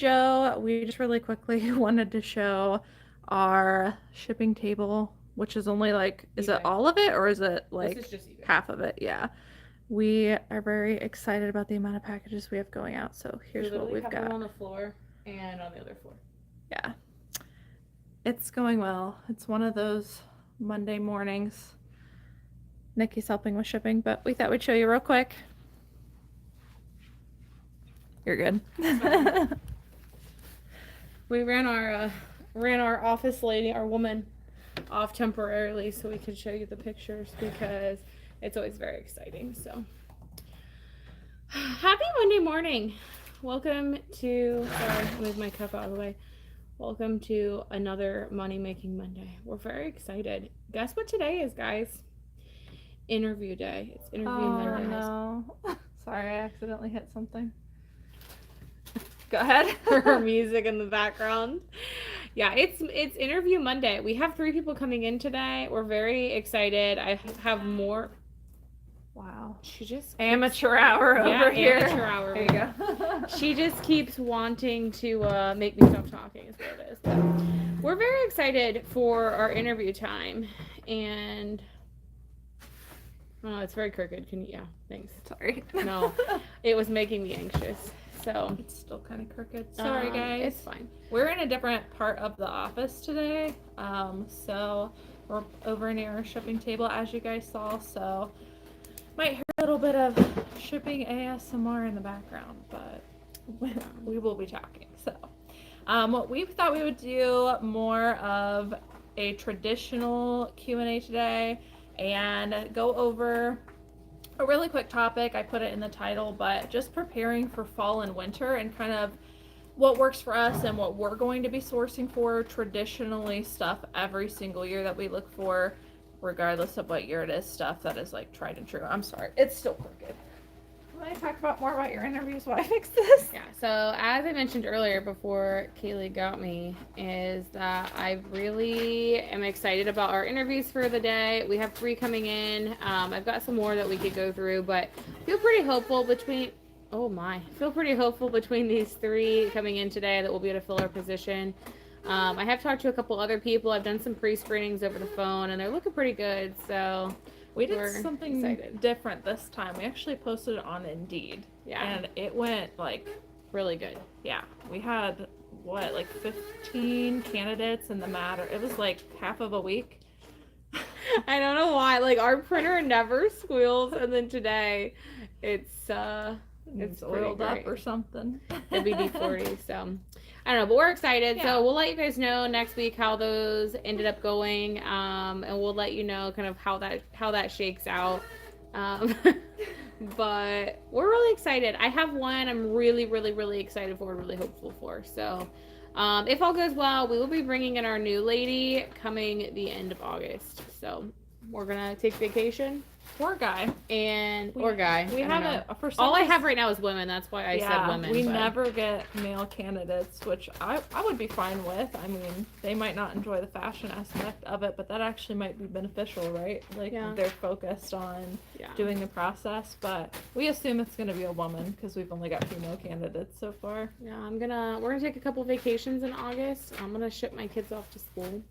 Joe. We just really quickly wanted to show our shipping table, which is only like, is it all of it or is it like this is just eBay. half of it? Yeah. We are very excited about the amount of packages we have going out. So here's what we've got. Them on the floor and on the other floor. Yeah. It's going well. It's one of those Monday mornings. Nikki's helping with shipping, but we thought we'd show you real quick. You're good. We ran our office lady, our woman, off temporarily so we could show you the pictures because it's always very exciting. So happy Monday morning. Welcome to, sorry, move my cup out of the way. Welcome to another Money Making Monday. We're very excited. Guess what today is, guys? Interview day. It's interview Monday. Oh no. Sorry, I accidentally hit something. Go ahead. Her music in the background. Yeah, it's interview Monday. We have 3 people coming in today. We're very excited. I have more. Wow. She just amateur hour over here. Amateur hour. There you go. She just keeps wanting to make me stop talking is what it is. But we're very excited for our interview time. And oh, it's very crooked. Yeah, thanks. Sorry. No, it was making me anxious. So it's still kind of crooked. Sorry, guys. It's fine. We're in a different part of the office today. So we're over near our shipping table, as you guys saw. So might hear a little bit of shipping ASMR in the background, but we will be talking. So what we thought we would do more of a traditional Q&A today and go over a really quick topic. I put it in the title, but just preparing for fall and winter and kind of what works for us and what we're going to be sourcing for traditionally stuff every single year that we look for, regardless of what year it is, stuff that is like tried and true. I'm sorry, it's still crooked. Want to talk about more about your interviews while I fix this? Yeah, so as I mentioned earlier before Cayley got me, is that I really am excited about our interviews for the day. We have 3 coming in. I've got some more that we could go through, but feel pretty hopeful between these 3 coming in today that we'll be able to fill our position. I have talked to a couple other people. I've done some pre-screenings over the phone, and they're looking pretty good, so we did something different this time. We actually posted it on Indeed. Yeah. And it went like really good. Yeah. We had like 15 candidates in the matter. It was like half of a week. I don't know why. Like our printer never squeals, and then today it's oiled up or something. The BD40. So I don't know, but we're excited. Yeah. So we'll let you guys know next week how those ended up going, and we'll let you know kind of how that shakes out. But we're really excited. I have one I'm really, really, really excited for, really hopeful for. So if all goes well, we will be bringing in our new lady coming the end of August. So we're gonna take vacation. Or guy. We haven't. All I have right now is women. That's why I said women. We never get male candidates, which I would be fine with. I mean, they might not enjoy the fashion aspect of it, but that actually might be beneficial, right? Like they're focused on doing the process. But we assume it's going to be a woman because we've only got female candidates so far. Yeah, we're gonna take a couple vacations in August. I'm gonna ship my kids off to school,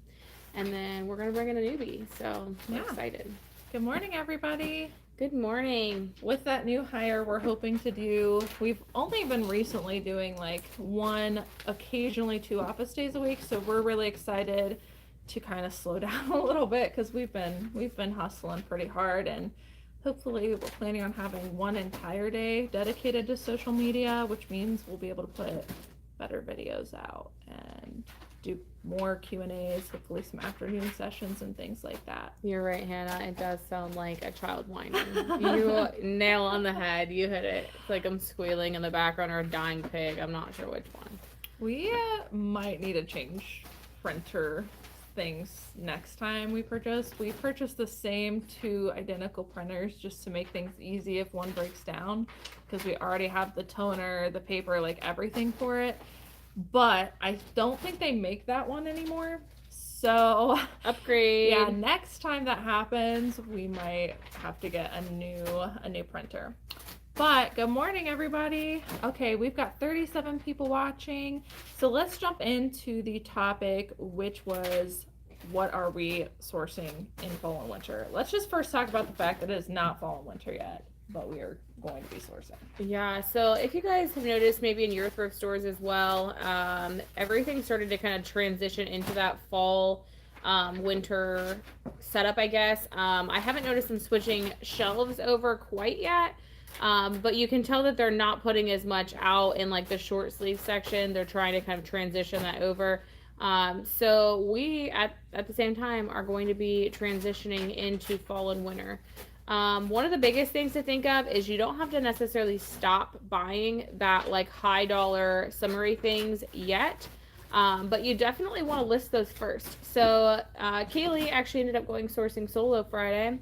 and then we're gonna bring in a newbie. So I'm excited. Good morning, everybody. Good morning. With that new hire, we're hoping to do, we've only been recently doing like 1, occasionally 2 office days a week. So we're really excited to kind of slow down a little bit because we've been hustling pretty hard, and hopefully we're planning on having 1 entire day dedicated to social media, which means we'll be able to put better videos out and do more Q&As, hopefully some afternoon sessions and things like that. You're right, Hannah. It does sound like a child whining. You nail on the head. You hit it. It's like I'm squealing in the background or a dying pig. I'm not sure which one. We might need to change printer things next time we purchase. We purchased the same 2 identical printers just to make things easy if one breaks down, because we already have the toner, the paper, like everything for it. But I don't think they make that one anymore. So upgrade. Yeah, next time that happens, we might have to get a new printer. But good morning, everybody. Okay, we've got 37 people watching. So let's jump into the topic, which was what are we sourcing in fall and winter? Let's just first talk about the fact that it is not fall and winter yet, but we are going to be sourcing. Yeah, so if you guys have noticed, maybe in your thrift stores as well, everything started to kind of transition into that fall, winter setup, I guess. I haven't noticed them switching shelves over quite yet. But you can tell that they're not putting as much out in like the short sleeve section. They're trying to kind of transition that over. So we at the same time are going to be transitioning into fall and winter. One of the biggest things to think of is you don't have to necessarily stop buying that like high dollar summery things yet. But you definitely want to list those first. So Cayley actually ended up going sourcing solo Friday.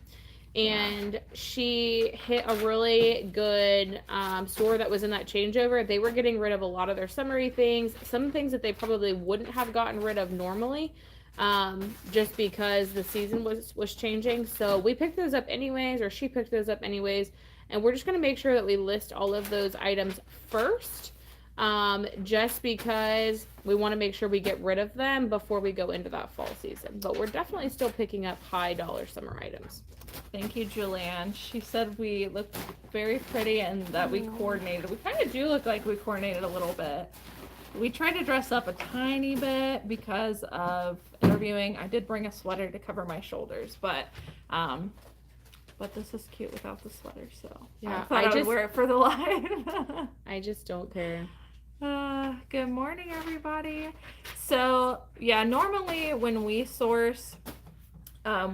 And she hit a really good store that was in that changeover. They were getting rid of a lot of their summery things, some things that they probably wouldn't have gotten rid of normally, just because the season was changing. So we picked those up anyways, or she picked those up anyways, and we're just going to make sure that we list all of those items first, just because we want to make sure we get rid of them before we go into that fall season. But we're definitely still picking up high dollar summer items. Thank you, Julianne. She said we looked very pretty and that we coordinated. We kind of do look like we coordinated a little bit. We tried to dress up a tiny bit because of interviewing. I did bring a sweater to cover my shoulders, but this is cute without the sweater, so Yeah, I thought I would wear it for the live. I just don't care. Good morning, everybody. So yeah, normally when we source,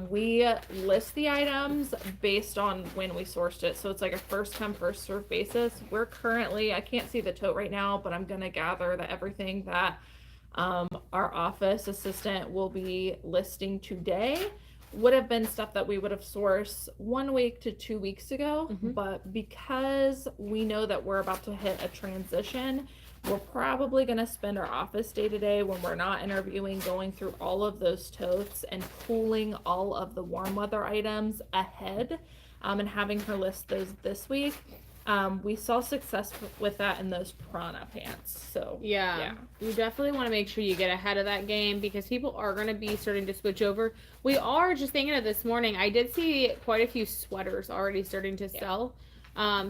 we list the items based on when we sourced it. So it's like a first come, first served basis. We're currently, I can't see the tote right now, but I'm going to gather that everything that our office assistant will be listing today would have been stuff that we would have sourced 1 week to 2 weeks ago. Mm-hmm. But because we know that we're about to hit a transition, we're probably going to spend our office day to day when we're not interviewing going through all of those totes and pulling all of the warm weather items ahead, and having her list those this week. We saw success with that in those Prana pants. So yeah, you definitely want to make sure you get ahead of that game because people are going to be starting to switch over. We are just thinking of this morning. I did see quite a few sweaters already starting to sell.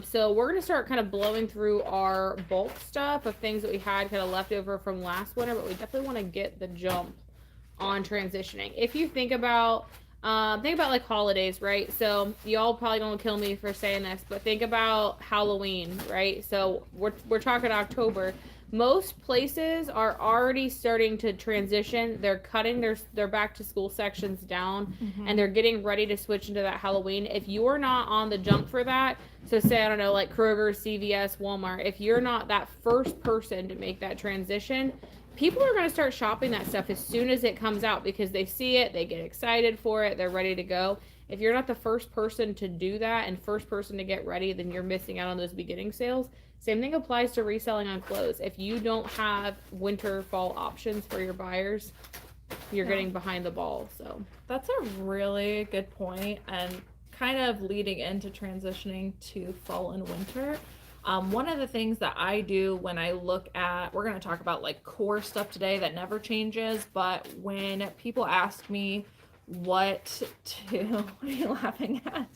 So we're going to start kind of blowing through our bulk stuff of things that we had kind of left over from last winter, but we definitely want to get the jump on transitioning. If you think about like holidays, right? So y'all probably gonna kill me for saying this, but think about Halloween, right? So we're talking October. Most places are already starting to transition. They're cutting their back to school sections down, and they're getting ready to switch into that Halloween. If you're not on the jump for that, so say, I don't know, like Kroger, CVS, Walmart, if you're not that first person to make that transition, people are going to start shopping that stuff as soon as it comes out because they see it, they get excited for it, they're ready to go. If you're not the first person to do that and first person to get ready, then you're missing out on those beginning sales. Same thing applies to reselling on clothes. If you don't have winter, fall options for your buyers, you're getting behind the ball. So that's a really good point, and kind of leading into transitioning to fall and winter. One of the things that I do when I look at, we're going to talk about like core stuff today that never changes, but when people ask me what are you laughing at?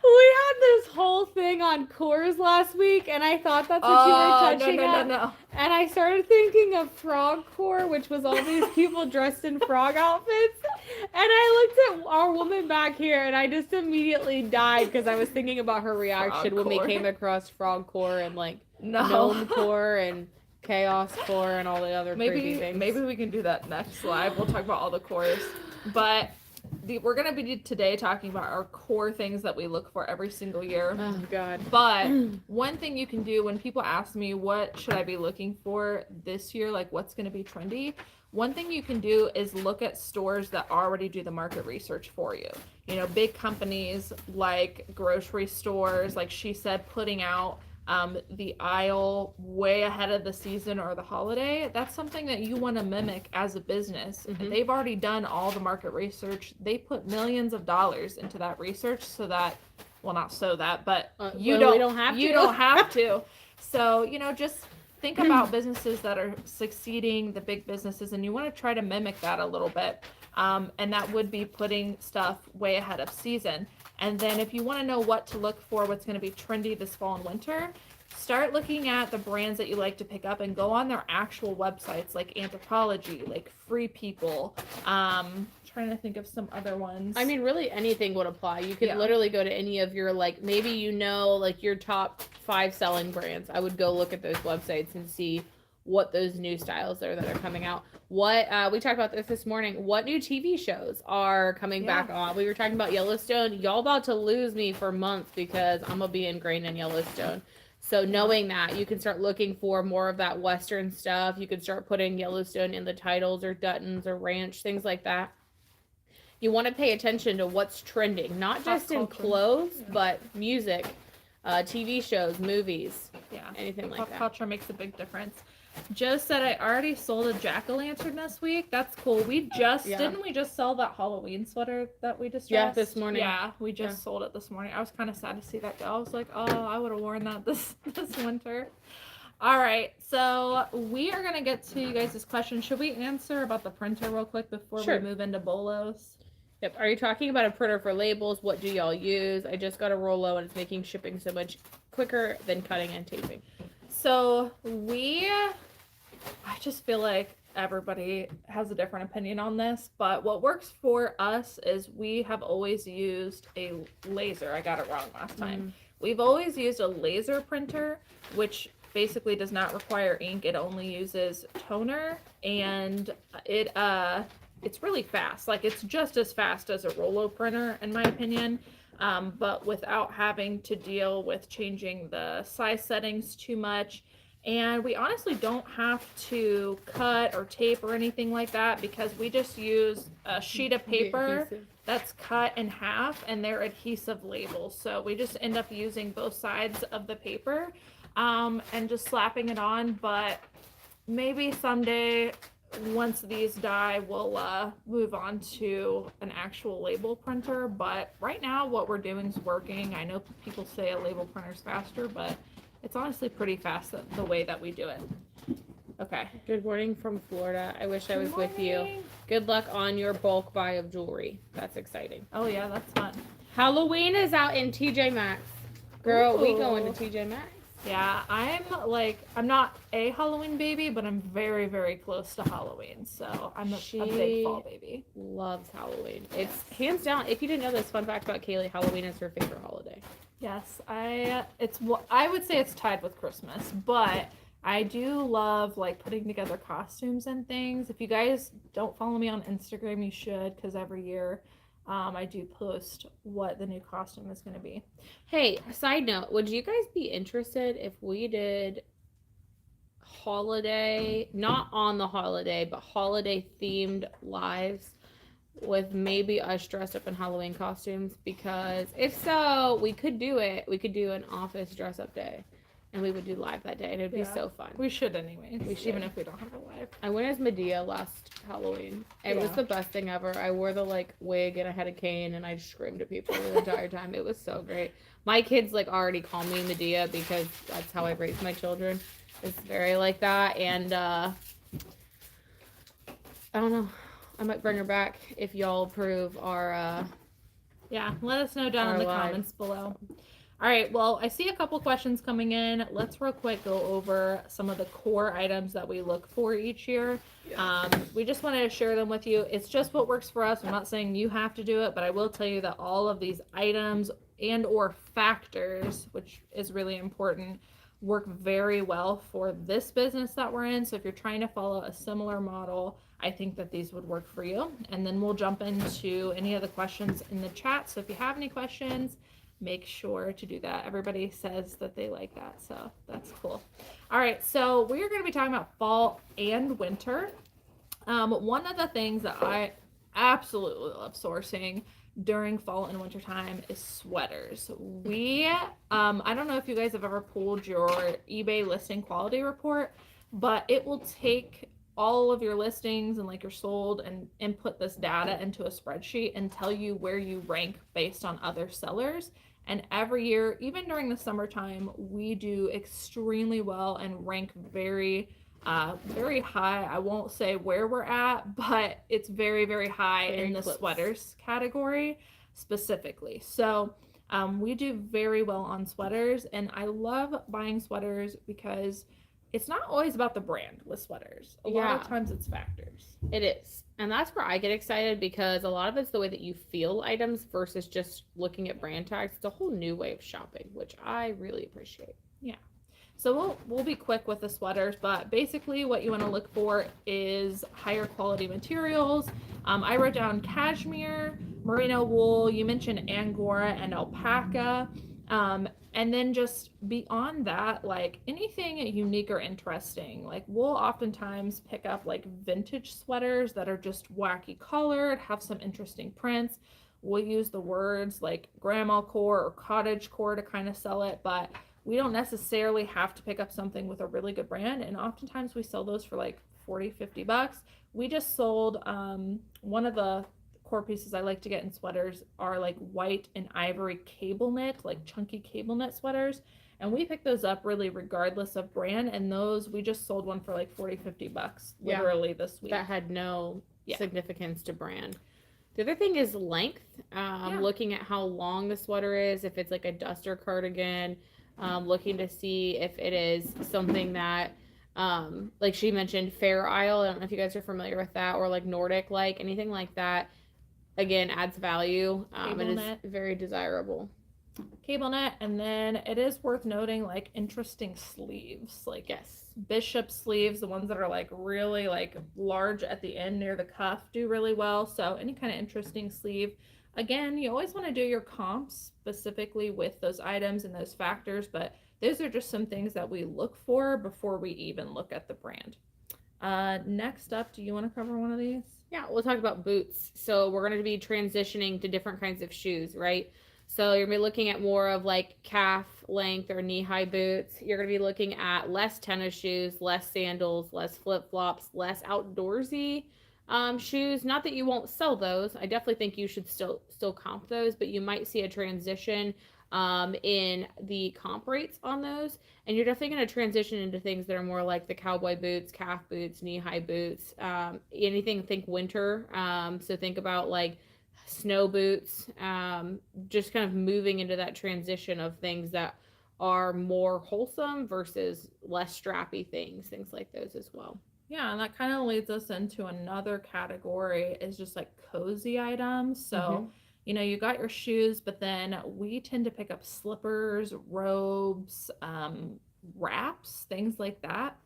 We had this whole thing on cores last week, and I thought that's what you were touching on. No. And I started thinking of frog core, which was all these people dressed in frog outfits. And I looked at our woman back here, and I just immediately died because I was thinking about her reaction when we came across frog core and like gnome core and chaos core and all the other crazy things. Maybe we can do that next live. We'll talk about all the cores, but we're going to be today talking about our core things that we look for every single year. Oh, God. But one thing you can do when people ask me, what should I be looking for this year? Like, what's going to be trendy? One thing you can do is look at stores that already do the market research for you. You know, big companies like grocery stores, like she said, putting out the aisle way ahead of the season or the holiday. That's something that you want to mimic as a business. Mm-hmm. They've already done all the market research. They put millions of dollars into that research so that well, not sew that, but we don't have you to. don't have to. So, you know, just think about businesses that are succeeding, the big businesses, and you want to try to mimic that a little bit. And that would be putting stuff way ahead of season. And then if you want to know what to look for, what's going to be trendy this fall and winter, start looking at the brands that you like to pick up and go on their actual websites, like Anthropologie, like Free People. Trying to think of some other ones. I mean, really anything would apply. You could literally go to any of your, like, maybe like your top 5 selling brands. I would go look at those websites and see what those new styles are that are coming out. What we talked about this morning. What new TV shows are coming back on? We were talking about Yellowstone. Y'all about to lose me for months because I'm gonna be ingrained in Yellowstone. So knowing that, you can start looking for more of that Western stuff. You can start putting Yellowstone in the titles, or Duttons, or Ranch, things like that. You want to pay attention to what's trending, not just in clothes, but music, TV shows, movies, anything like that. Pop culture makes a big difference. Joe said, I already sold a jack-o'-lantern this week. That's cool. We just, didn't we just sell that Halloween sweater that we just Yeah, this morning. Yeah, we just sold it this morning. I was kind of sad to see that go. I was like, oh, I would have worn that this winter. All right, so we are going to get to you guys' questions. Should we answer about the printer real quick before we move into BOLOs? Yep. Are you talking about a printer for labels? What do y'all use? I just got a Rollo and it's making shipping so much quicker than cutting and taping. So I just feel like everybody has a different opinion on this, but what works for us is we have always used a laser. I got it wrong last time. We've always used a laser printer, which basically does not require ink. It only uses toner, and it's really fast. Like, it's just as fast as a Rollo printer, in my opinion, but without having to deal with changing the size settings too much. And we honestly don't have to cut or tape or anything like that, because we just use a sheet of paper that's cut in half, and they're adhesive labels. So we just end up using both sides of the paper and just slapping it on. But maybe someday, once these die, we'll move on to an actual label printer. But right now, what we're doing is working. I know people say a label printer is faster, but it's honestly pretty fast the way that we do it. Okay. Good morning from Florida. I wish I was with you. Good luck on your bulk buy of jewelry. That's exciting. Oh, yeah, that's fun. Halloween is out in TJ Maxx. Girl, we going to TJ Maxx. Yeah, I'm not a Halloween baby, but I'm very, very close to Halloween. So I'm a big fall baby. Loves Halloween. It's hands down. If you didn't know this, fun fact about Cayley, Halloween is her favorite holiday. Yes, I would say it's tied with Christmas, but I do love, like, putting together costumes and things. If you guys don't follow me on Instagram, you should, because every year I do post what the new costume is going to be. Hey, side note, would you guys be interested if we did holiday, not on the holiday, but holiday themed lives with maybe us dressed up in Halloween costumes? Because if so, we could do it. We could do an office dress up day, and we would do live that day, and it'd be so fun. We should anyways. We should, even if we don't have a live. I went as Medea last Halloween. It was the best thing ever. I wore the, like, wig, and I had a cane, and I screamed at people the entire time. It was so great. My kids, like, already call me Medea because that's how I raise my children. It's very like that, and I don't know. I might bring her back if y'all approve our let us know down in the comments below. All right, well, I see a couple questions coming in. Let's real quick go over some of the core items that we look for each year. We just wanted to share them with you. It's just what works for us. I'm not saying you have to do it, but I will tell you that all of these items and or factors, which is really important, work very well for this business that we're in. So if you're trying to follow a similar model, I think that these would work for you. And then we'll jump into any of the questions in the chat. So if you have any questions, make sure to do that. Everybody says that they like that, so that's cool. All right, so we're going to be talking about fall and winter. One of the things that I absolutely love sourcing during fall and winter time is sweaters. I don't know if you guys have ever pulled your eBay listing quality report, but it will take all of your listings and, like, your sold, and input this data into a spreadsheet and tell you where you rank based on other sellers. And every year, even during the summertime, we do extremely well and rank very high. I won't say where we're at, but it's very, very high Very in the close. sweaters category specifically. So we do very well on sweaters, and I love buying sweaters because it's not always about the brand with sweaters. A lot of times it's factors. It is. And that's where I get excited because a lot of it's the way that you feel items versus just looking at brand tags. It's a whole new way of shopping, which I really appreciate. Yeah. So we'll be quick with the sweaters, but basically what you want to look for is higher quality materials. I wrote down cashmere, merino wool. You mentioned angora and alpaca. And then just beyond that, like anything unique or interesting. Like we'll oftentimes pick up like vintage sweaters that are just wacky colored, have some interesting prints. We'll use the words like grandma core or cottage core to kind of sell it, but we don't necessarily have to pick up something with a really good brand, and oftentimes we sell those for like 40-50 bucks. We just sold one of the core pieces I like to get in sweaters are like white and ivory cable knit, like chunky cable knit sweaters, and we pick those up really regardless of brand, and those we just sold one for like 40-50 bucks literally this week. That had no significance to brand. The other thing is length. Looking at how long the sweater is, if it's like a duster cardigan, looking to see if it is something that, like she mentioned, Fair Isle. I don't know if you guys are familiar with that, or like Nordic, like anything like that. Again, adds value. It is very desirable. Cable net, and then it is worth noting like interesting sleeves, like bishop sleeves, the ones that are like really like large at the end near the cuff do really well. So any kind of interesting sleeve. Again, you always want to do your comps specifically with those items and those factors, but those are just some things that we look for before we even look at the brand. Next up, do you want to cover one of these? Yeah, we'll talk about boots. So we're going to be transitioning to different kinds of shoes, right? So you're going to be looking at more of like calf length or knee-high boots. You're going to be looking at less tennis shoes, less sandals, less flip-flops, less outdoorsy shoes. Not that you won't sell those. I definitely think you should still comp those, but you might see a transition in the comp rates on those. And you're definitely going to transition into things that are more like the cowboy boots, calf boots, knee-high boots, anything, think winter. So think about like snow boots, just kind of moving into that transition of things that are more wholesome versus less strappy things like those as well. Yeah, and that kind of leads us into another category is just like cozy items. So, you got your shoes, but then we tend to pick up slippers, robes, wraps, things like that.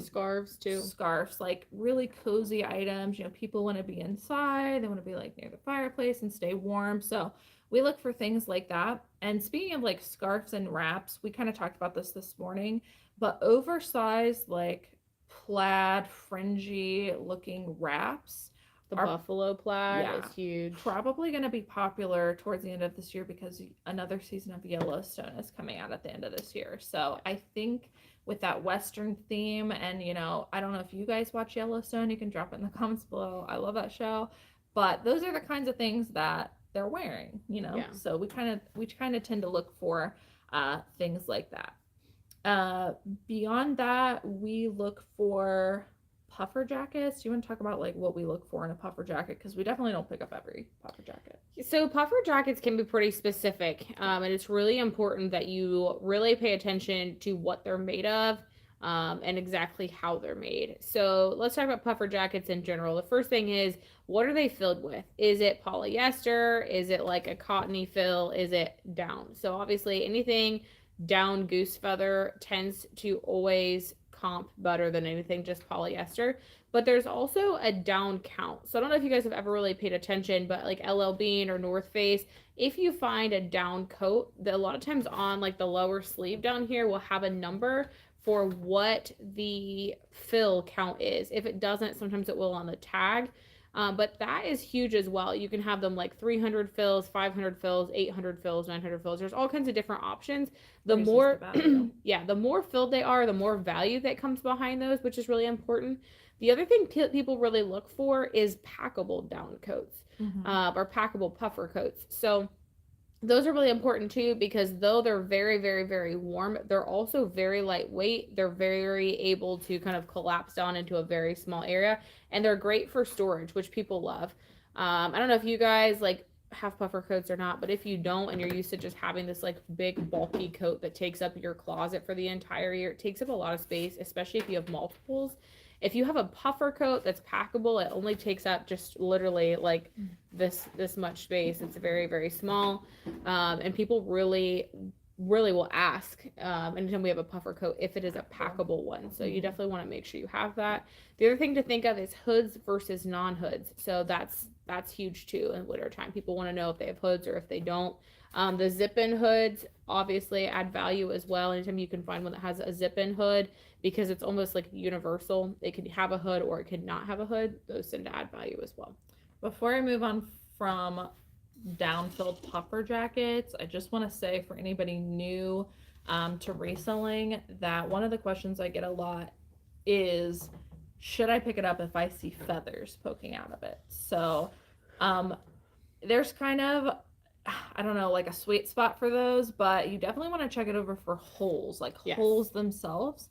Scarves too. Scarves, like really cozy items. People want to be inside, they want to be like near the fireplace and stay warm. So we look for things like that. And speaking of like scarves and wraps, we kind of talked about this morning, but oversized like plaid fringy looking wraps. The buffalo plaid is huge. Probably going to be popular towards the end of this year because another season of Yellowstone is coming out at the end of this year. So I think with that Western theme, and I don't know if you guys watch Yellowstone, you can drop it in the comments below. I love that show, but those are the kinds of things that they're wearing, So we kind of tend to look for things like that. Beyond that, we look for puffer jackets. Do you want to talk about like what we look for in a puffer jacket? Because we definitely don't pick up every puffer jacket. So puffer jackets can be pretty specific, and it's really important that you really pay attention to what they're made of, and exactly how they're made. So let's talk about puffer jackets in general. The first thing is, what are they filled with? Is it polyester? Is it like a cottony fill? Is it down? So obviously anything down goose feather tends to always comp better than anything just polyester. But there's also a down count. So I don't know if you guys have ever really paid attention, but like LL Bean or North Face, if you find a down coat, a lot of times on like the lower sleeve down here will have a number for what the fill count is. If it doesn't, sometimes it will on the tag. But that is huge as well. You can have them like 300 fills, 500 fills, 800 fills, 900 fills. There's all kinds of different options. The more, the more filled they are, the more value that comes behind those, which is really important. The other thing people really look for is packable down coats, or packable puffer coats. So those are really important too, because though they're very, very, very warm, they're also very lightweight. They're very able to kind of collapse down into a very small area, and they're great for storage, which people love. I don't know if you guys like have puffer coats or not, but if you don't and you're used to just having this like big bulky coat that takes up your closet for the entire year, it takes up a lot of space, especially if you have multiples. If you have a puffer coat that's packable, it only takes up just literally like this much space. It's very, very small, and people really will ask anytime we have a puffer coat if it is a packable one. So you definitely want to make sure you have that. The other thing to think of is hoods versus non-hoods. So that's huge too in wintertime. People want to know if they have hoods or if they don't. The zip-in hoods obviously add value as well. Anytime you can find one that has a zip-in hood, because it's almost like universal. It could have a hood or it could not have a hood. Those tend to add value as well. Before I move on from down-filled puffer jackets, I just want to say for anybody new to reselling that one of the questions I get a lot is, should I pick it up if I see feathers poking out of it? So there's kind of, I don't know, like a sweet spot for those, but you definitely want to check it over for holes, like holes themselves.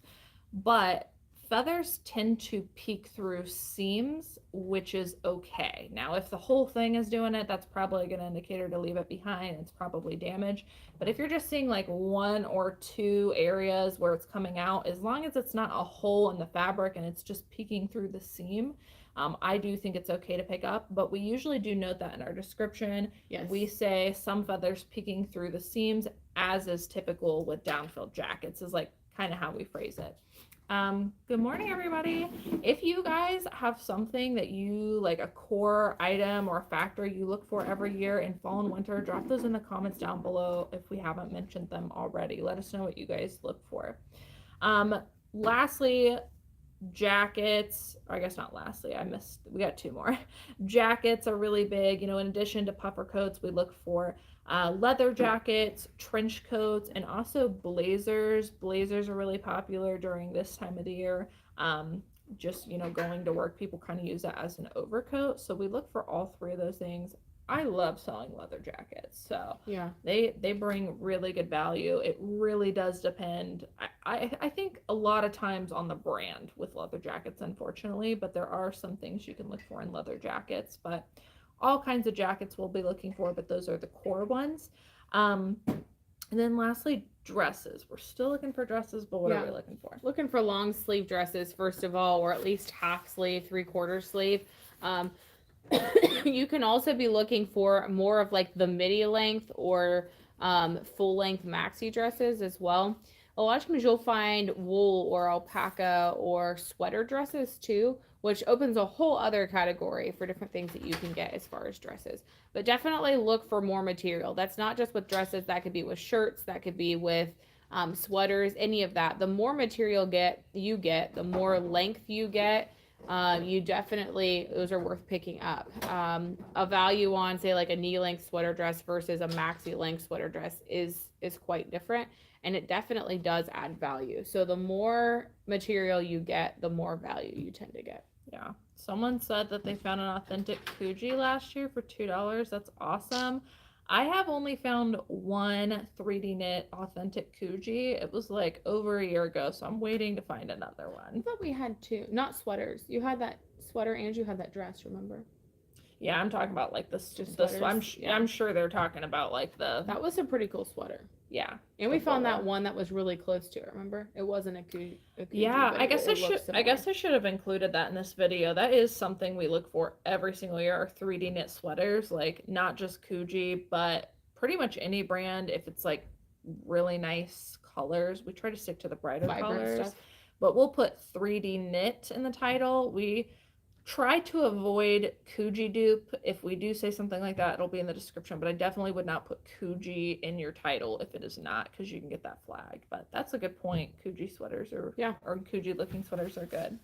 But feathers tend to peek through seams, which is okay. Now, if the whole thing is doing it, that's probably a good indicator to leave it behind. It's probably damaged. But if you're just seeing like one or two areas where it's coming out, as long as it's not a hole in the fabric and it's just peeking through the seam, I do think it's okay to pick up. But we usually do note that in our description. Yes. We say some feathers peeking through the seams, as is typical with down-filled jackets, is like kind of how we phrase it. Good morning, everybody. If you guys have something that you like, a core item or a factor you look for every year in fall and winter, drop those in the comments down below if we haven't mentioned them already. Let us know what you guys look for. Lastly, jackets, or I guess not lastly, we got two more. Jackets are really big. In addition to puffer coats, we look for leather jackets, trench coats, and also blazers. Blazers are really popular during this time of the year. Just, going to work, people kind of use that as an overcoat. So we look for all three of those things. I love selling leather jackets. So yeah, they bring really good value. It really does depend. I think a lot of times on the brand with leather jackets, unfortunately, but there are some things you can look for in leather jackets. But all kinds of jackets we'll be looking for, but those are the core ones. And then lastly, dresses. We're still looking for dresses, but what are we looking for? Looking for long sleeve dresses, first of all, or at least half sleeve, 3/4 sleeve. You can also be looking for more of like the midi length or full length maxi dresses as well. A lot of times you'll find wool or alpaca or sweater dresses too, which opens a whole other category for different things that you can get as far as dresses. But definitely look for more material. That's not just with dresses, that could be with shirts, that could be with sweaters, any of that. The more material you get, the more length you get, you definitely, those are worth picking up. A value on, say, like a knee length sweater dress versus a maxi length sweater dress is quite different, and it definitely does add value. So the more material you get, the more value you tend to get. Yeah. Someone said that they found an authentic Coogi last year for $2. That's awesome. I have only found one 3D knit authentic Coogi. It was like over a year ago, so I'm waiting to find another one. I thought we had two, not sweaters. You had that sweater and you had that dress, remember? Yeah, I'm talking about like this. Just this I'm sure they're talking about like the. That was a pretty cool sweater. Yeah. And we found that one that was really close to it. Remember? It wasn't a Coogi. Yeah, I guess I should have included that in this video. That is something we look for every single year. Our 3D knit sweaters, like not just Coogi, but pretty much any brand. If it's like really nice colors, we try to stick to the brighter colors. Stuff. But we'll put 3D knit in the title. We try to avoid Coogi dupe. If we do say something like that, it'll be in the description, but I definitely would not put Coogi in your title if it is not, because you can get that flag. But that's a good point. Coogi sweaters or Coogi looking sweaters are good.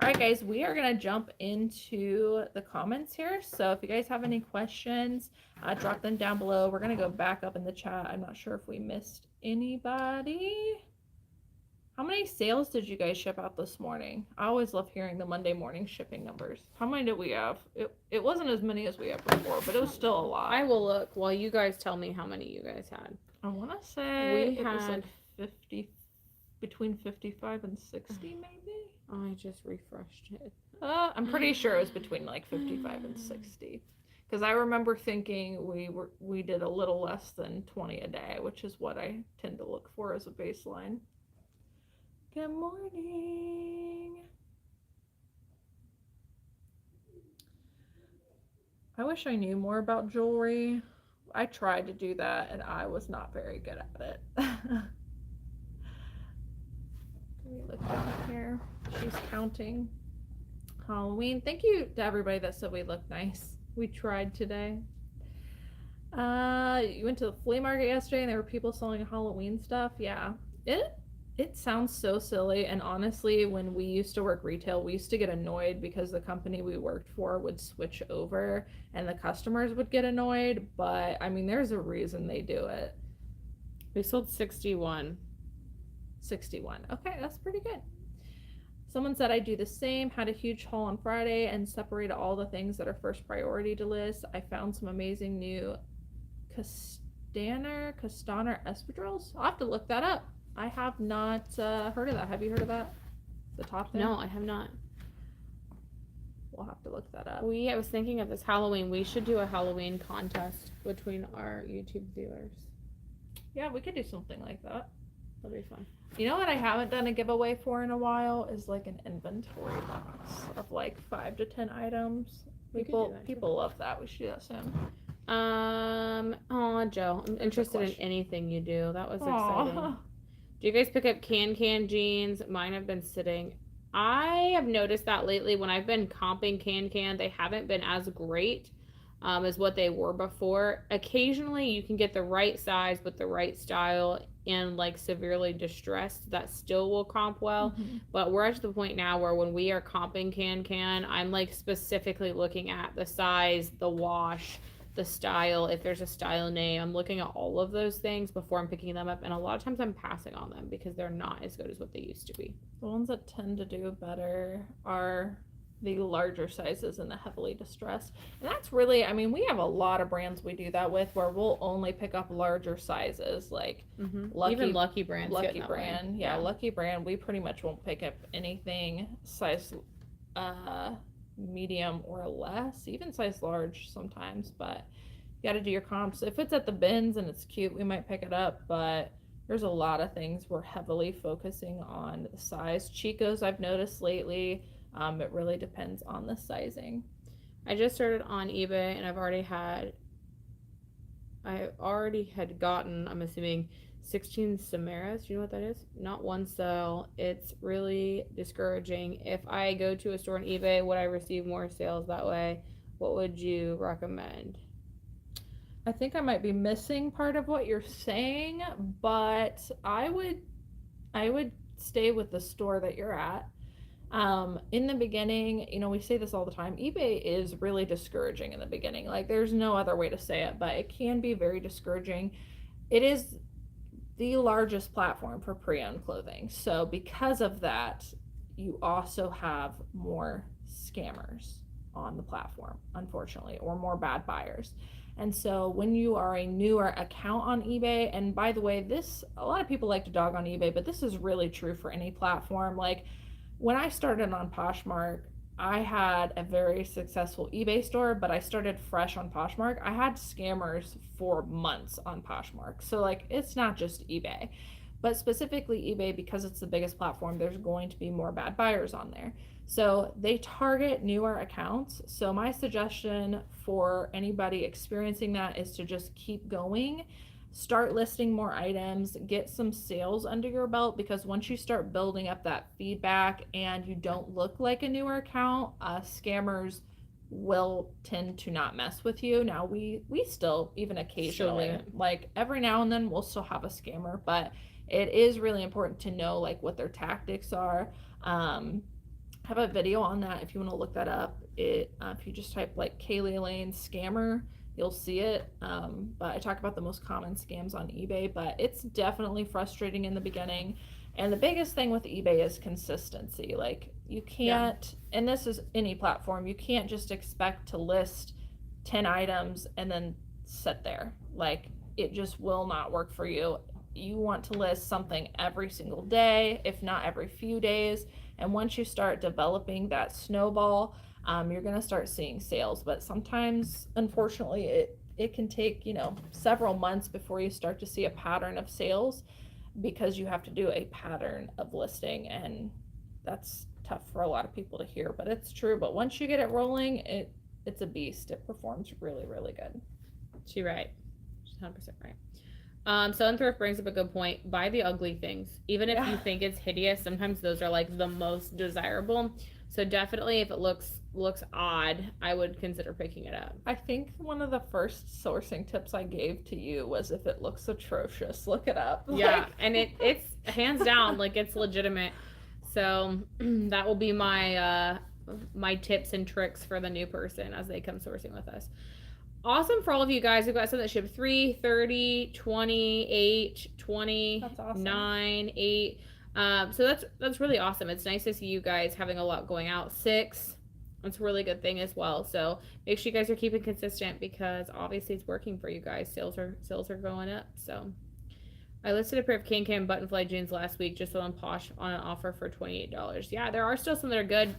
All right, guys, we are going to jump into the comments here. So if you guys have any questions, drop them down below. We're going to go back up in the chat. I'm not sure if we missed anybody. How many sales did you guys ship out this morning? I always love hearing the Monday morning shipping numbers. How many did we have? It wasn't as many as we had before, but it was still a lot. I will look while you guys tell me how many you guys had. I want to say We it was like had 50, between 55 and 60 maybe. I just refreshed it. I'm pretty sure it was between like 55 and 60. Because I remember thinking we did a little less than 20 a day, which is what I tend to look for as a baseline. Good morning. I wish I knew more about jewelry. I tried to do that and I was not very good at it. Let me look down here. She's counting. Halloween. Thank you to everybody that said we look nice. We tried today. You went to the flea market yesterday and there were people selling Halloween stuff. Yeah. It sounds so silly, and honestly, when we used to work retail, we used to get annoyed because the company we worked for would switch over and the customers would get annoyed, but I mean, there's a reason they do it. We sold 61. 61. Okay, that's pretty good. Someone said I do the same, had a huge haul on Friday and separated all the things that are first priority to list. I found some amazing new Castaner espadrilles. I'll have to look that up. I have not heard of that. Have you heard of that? The top thing? No, I have not. We'll have to look that up. I was thinking of this Halloween. We should do a Halloween contest between our YouTube viewers. Yeah, we could do something like that. That'd be fun. You know what I haven't done a giveaway for in a while is like an inventory box of like 5 to 10 items. People love that. We should do that soon. Oh, Joe, I'm interested in anything you do. That was exciting. Do you guys pick up can jeans? Mine have been sitting. I have noticed that lately when I've been comping can, they haven't been as great as what they were before. Occasionally you can get the right size with the right style and like severely distressed that still will comp well. Mm-hmm. But we're at the point now where when we are comping can, I'm like specifically looking at the size, the wash, the style, if there's a style name. I'm looking at all of those things before I'm picking them up, and a lot of times I'm passing on them because they're not as good as what they used to be. The ones that tend to do better are the larger sizes and the heavily distressed, and that's really, I mean, we have a lot of brands we do that with where we'll only pick up larger sizes, like even Lucky Brand, yeah, Lucky Brand, we pretty much won't pick up anything size medium or less, even size large sometimes, but you got to do your comps. If it's at the bins and it's cute, we might pick it up, but there's a lot of things we're heavily focusing on the size. Chico's I've noticed lately, it really depends on the sizing. I just started on eBay and I already had gotten, I'm assuming, 16 Samaras. Do you know what that is? Not one sale. It's really discouraging. If I go to a store on eBay, would I receive more sales that way? What would you recommend? I think I might be missing part of what you're saying, but I would stay with the store that you're at. In the beginning, you know, we say this all the time, eBay is really discouraging in the beginning. Like, there's no other way to say it, but it can be very discouraging. It is the largest platform for pre-owned clothing. So because of that, you also have more scammers on the platform, unfortunately, or more bad buyers. And so when you are a newer account on eBay, and by the way, a lot of people like to dog on eBay, but this is really true for any platform. Like, when I started on Poshmark, I had a very successful eBay store, but I started fresh on Poshmark. I had scammers for months on Poshmark. So like, it's not just eBay, but specifically eBay, because it's the biggest platform, there's going to be more bad buyers on there. So they target newer accounts. So my suggestion for anybody experiencing that is to just keep going. Start listing more items, get some sales under your belt, because once you start building up that feedback and you don't look like a newer account, scammers will tend to not mess with you. Now we still, even occasionally, like every now and then, we'll still have a scammer, but it is really important to know like what their tactics are. I have a video on that if you want to look that up. If you just type like Cayley Elaine scammer, you'll see it. But I talk about the most common scams on eBay, but it's definitely frustrating in the beginning. And the biggest thing with eBay is consistency. Like, you can't, and this is any platform, you can't just expect to list 10 items and then sit there. Like, it just will not work for you. You want to list something every single day, if not every few days. And once you start developing that snowball, you're going to start seeing sales. But sometimes, unfortunately, it can take, several months before you start to see a pattern of sales, because you have to do a pattern of listing, and that's tough for a lot of people to hear, but it's true. But once you get it rolling, it's a beast. It performs really, really good. She's right. She's 100% right. So Unthrift brings up a good point. Buy the ugly things. Even if you think it's hideous, sometimes those are like the most desirable. So definitely if it looks odd, I would consider picking it up. I think one of the first sourcing tips I gave to you was, if it looks atrocious, look it up. Yeah, and it's hands down, like, it's legitimate. So that will be my my tips and tricks for the new person as they come sourcing with us. Awesome for all of you guys. We've got some that ship 3, 30, 28, 20, That's awesome. 9, 8. So that's really awesome. It's nice to see you guys having a lot going out. 6, that's a really good thing as well. So make sure you guys are keeping consistent, because obviously it's working for you guys. Sales are going up. So I listed a pair of Can buttonfly jeans last week, just on Posh, on an offer for $28. Yeah, there are still some that are good.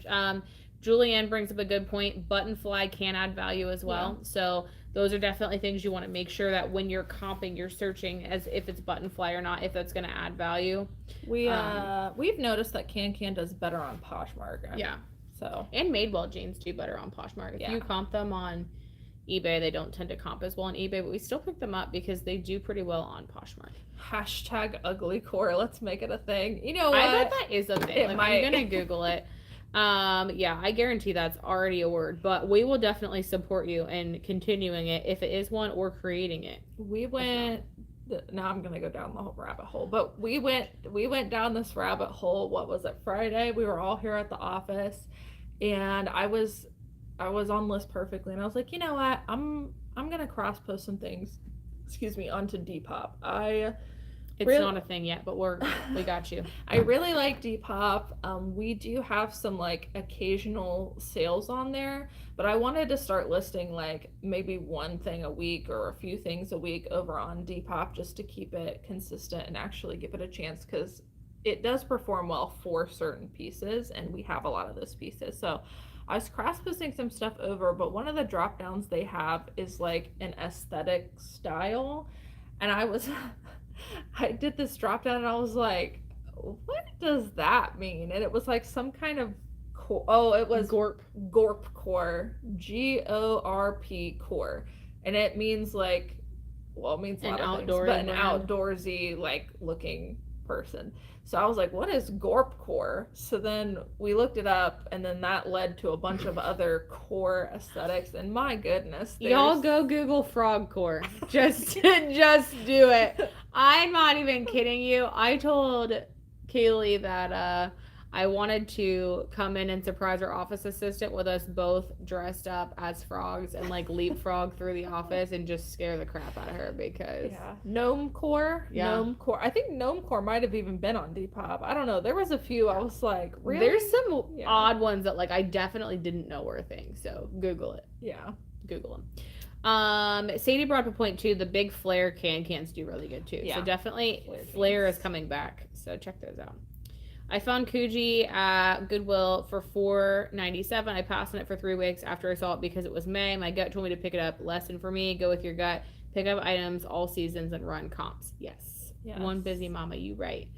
Julianne brings up a good point. Buttonfly can add value as well. Yeah. So those are definitely things you want to make sure that when you're comping, you're searching as if it's Buttonfly or not, if that's going to add value. We've noticed that Can does better on Poshmark. Yeah. So, and Madewell jeans do better on Poshmark. If you comp them on eBay, they don't tend to comp as well on eBay, but we still pick them up because they do pretty well on Poshmark. #uglycore. Let's make it a thing. You know what? I bet that is a thing. I'm gonna Google it. Yeah, I guarantee that's already a word, but we will definitely support you in continuing it if it is one, or creating it. Now I'm gonna go down the whole rabbit hole, but we went down this rabbit hole. What was it? Friday. We were all here at the office, and I was on List Perfectly, and I was like, you know what? I'm gonna cross post some things, onto Depop. It's not a thing yet, but we got you. I really like Depop. We do have some like occasional sales on there, but I wanted to start listing like maybe one thing a week or a few things a week over on Depop, just to keep it consistent and actually give it a chance, because it does perform well for certain pieces, and we have a lot of those pieces. So I was cross-posting some stuff over, but one of the drop downs they have is like an aesthetic style, and I did this drop down and I was like, what does that mean? And it was like some kind of it was Gorp core, GORP core, and it means like, well, it means a lot of things, but an outdoorsy like looking person. So I was like, what is Gorp core? So then we looked it up, and then that led to a bunch of other core aesthetics, and my goodness, y'all go Google frog core. Just do it. I'm not even kidding you. I told Cayley that I wanted to come in and surprise our office assistant with us both dressed up as frogs and like leapfrog through the office and just scare the crap out of her, because Gnome core. I think Gnome core might have even been on Depop. I don't know. There was a few. I was like, really? There's some odd ones that like I definitely didn't know were a thing. So Google it. Yeah, Google them. Sadie brought up a point too. The big flare cans do really good too. So definitely flare is coming back. So check those out. I found Kuji at Goodwill for $4.97. I passed on it for 3 weeks after I saw it because it was May. My gut told me to pick it up. Lesson for me: go with your gut. Pick up items all seasons and run comps. Yes. One busy mama, you right.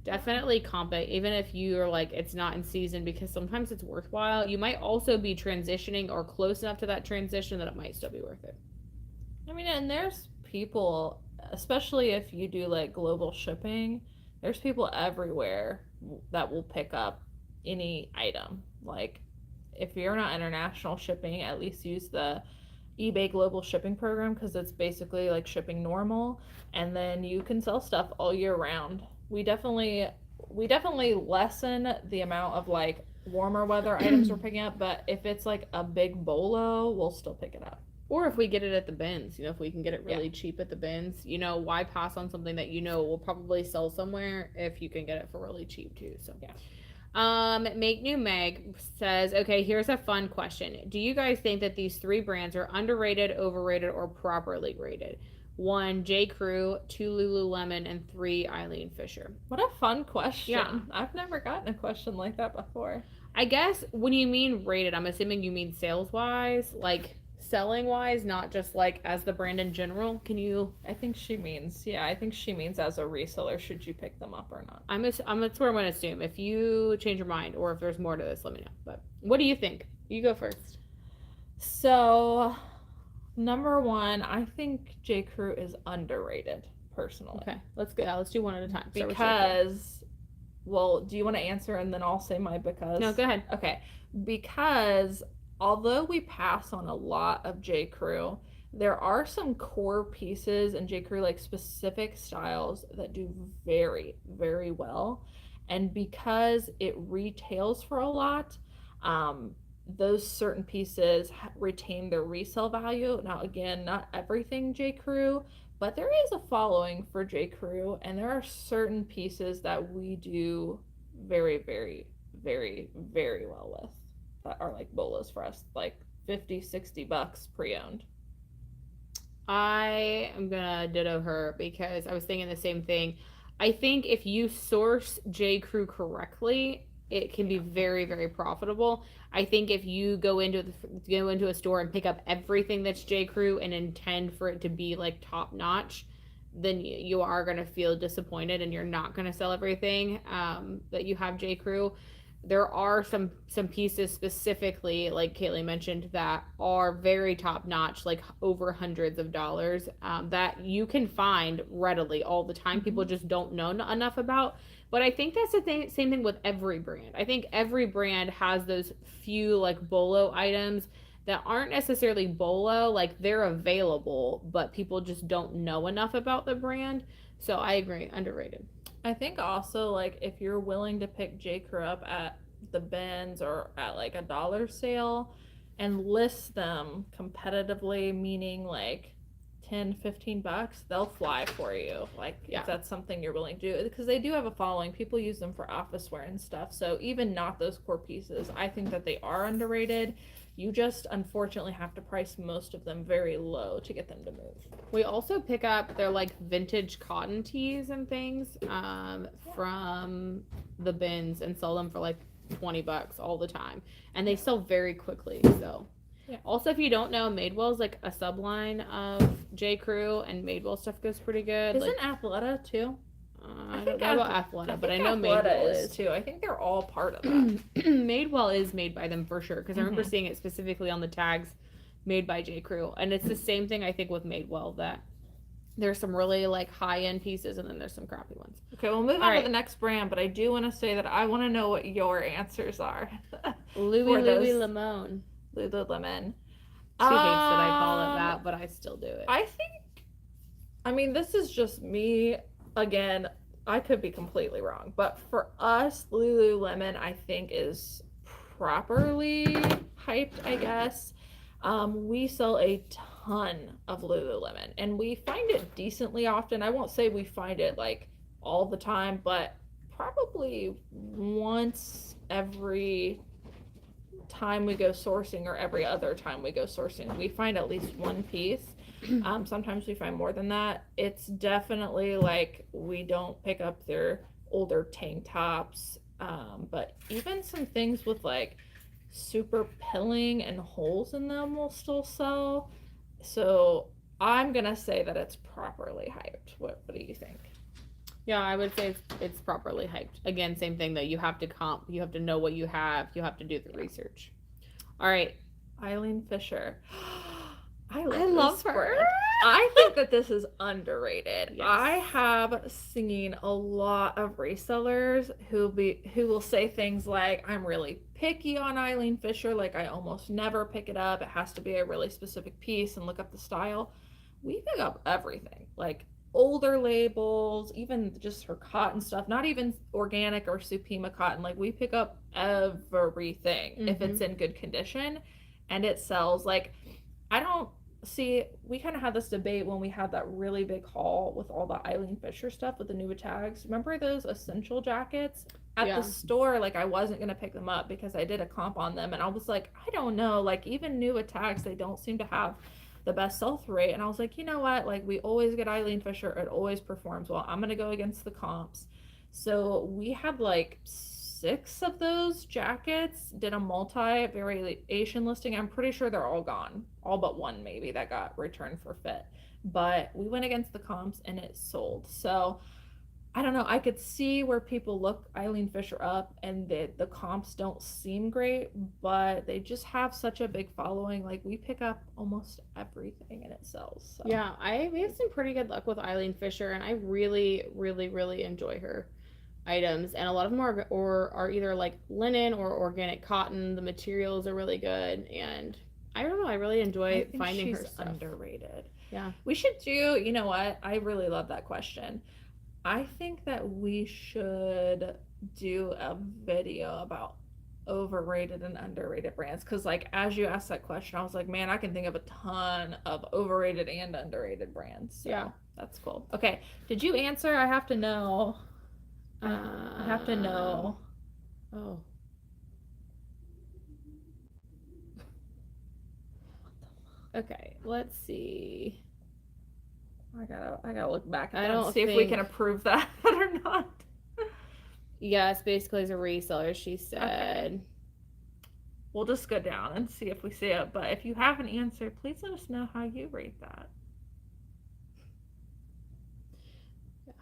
Definitely comp it, even if you're like it's not in season, because sometimes it's worthwhile. You might also be transitioning or close enough to that transition that it might still be worth it. I mean, and there's people, especially if you do like global shipping, there's people everywhere that will pick up any item. Like, if you're not international shipping, at least use the eBay global shipping program, because it's basically like shipping normal, and then you can sell stuff all year round. We definitely lessen the amount of like warmer weather items we're picking up, but if it's like a big bolo, we'll still pick it up. Or if we get it at the bins, you know, if we can get it really cheap at the bins, you know, why pass on something that you know will probably sell somewhere if you can get it for really cheap too. So Make New Meg says, okay, here's a fun question. Do you guys think that these 3 brands are underrated, overrated, or properly rated? 1, J. Crew, 2, Lululemon, and 3, Eileen Fisher. What a fun question. Yeah. I've never gotten a question like that before. I guess when you mean rated, I'm assuming you mean sales-wise, like selling wise, not just like as the brand in general. Can you? I think she means as a reseller, should you pick them up or not? That's what I'm going to assume. If you change your mind or if there's more to this, let me know. But what do you think? You go first. So, number 1, I think J. Crew is underrated, personally. Okay, let's do one at a time. Because, well, do you want to answer and then I'll say my because? No, go ahead. Okay, because although we pass on a lot of J. Crew, there are some core pieces in J. Crew, like specific styles that do very, very well. And because it retails for a lot, those certain pieces retain their resale value. Now, again, not everything J. Crew, but there is a following for J. Crew, and there are certain pieces that we do very, very, very, very well with. That are like BOLOs for us, like $50-$60 pre-owned. I am gonna ditto her because I was thinking the same thing. I think if you source J. Crew correctly, it can be very, very profitable. I think if you go into a store and pick up everything that's J. Crew and intend for it to be like top notch, then you are gonna feel disappointed and you're not gonna sell everything that you have J. Crew. There are some pieces specifically, like Cayley mentioned, that are very top notch, like over hundreds of dollars, that you can find readily all the time. People just don't know enough about. But I think that's the same thing with every brand. I think every brand has those few like BOLO items that aren't necessarily BOLO, like they're available, but people just don't know enough about the brand. So I agree, underrated. I think also, like, if you're willing to pick J. Crew up at the bins or at like a dollar sale and list them competitively, meaning like $10-$15, they'll fly for you. Like, if that's something you're willing to do, because they do have a following. People use them for office wear and stuff. So even not those core pieces, I think that they are underrated. You just unfortunately have to price most of them very low to get them to move. We also pick up their like vintage cotton tees and things from the bins and sell them for like $20 all the time, and they sell very quickly. So also, if you don't know, Madewell is like a subline of J. Crew, and Madewell stuff goes pretty good. Isn't Athleta too? I don't know about Athleta, but I know Madewell is too. I think they're all part of that. Madewell is made by them for sure, because I remember seeing it specifically on the tags, made by J. Crew, and it's the same thing I think with Madewell, that there's some really like high-end pieces and then there's some crappy ones. Okay, we'll move on to the next brand, but I do want to say that I want to know what your answers are. Lululemon. Lululemon. She hates that I call it that, but I still do it. I mean, this is just me. Again, I could be completely wrong, but for us, Lululemon, I think, is properly hyped, I guess. We sell a ton of Lululemon, and we find it decently often. I won't say we find it like all the time, but probably once every time we go sourcing or every other time we go sourcing, we find at least one piece. Sometimes we find more than that. It's definitely like we don't pick up their older tank tops, but even some things with like super pilling and holes in them will still sell. So I'm gonna say that it's properly hyped. What do you think? Yeah, I would say it's properly hyped. Again, same thing though. You have to comp. You have to know what you have. You have to do the research. All right, Eileen Fisher. I love her. Brand. I think that this is underrated. Yes. I have seen a lot of resellers who will say things like, I'm really picky on Eileen Fisher, like I almost never pick it up. It has to be a really specific piece, and look up the style. We pick up everything, like older labels, even just her cotton stuff, not even organic or Supima cotton. Like we pick up everything if it's in good condition and it sells. Like see, we kind of had this debate when we had that really big haul with all the Eileen Fisher stuff with the new tags. Remember those essential jackets? At the store, like, I wasn't going to pick them up because I did a comp on them. And I was like, I don't know. Like, even new tags, they don't seem to have the best sell-through rate. And I was like, you know what? Like, we always get Eileen Fisher. It always performs well. I'm going to go against the comps. So we had like 6 of those jackets, did a multi-variation listing. I'm pretty sure they're all gone. All but one maybe that got returned for fit. But we went against the comps and it sold. So I don't know. I could see where people look Eileen Fisher up and the comps don't seem great, but they just have such a big following. Like, we pick up almost everything and it sells. So. Yeah, we have some pretty good luck with Eileen Fisher, and I really, really, really enjoy her items. And a lot of them are either like linen or organic cotton. The materials are really good, and I don't know. I really enjoy finding her stuff. Underrated. Yeah. We should do. You know what? I really love that question. I think that we should do a video about overrated and underrated brands, because like as you asked that question, I was like, man, I can think of a ton of overrated and underrated brands. So yeah, that's cool. Okay, did you answer? I have to know. I have to know. Oh. Okay, let's see. I gotta look back at that and see if we can approve that or not. Yes, basically as a reseller, she said. Okay. We'll just go down and see if we see it. But if you have an answer, please let us know how you rate that. Yeah.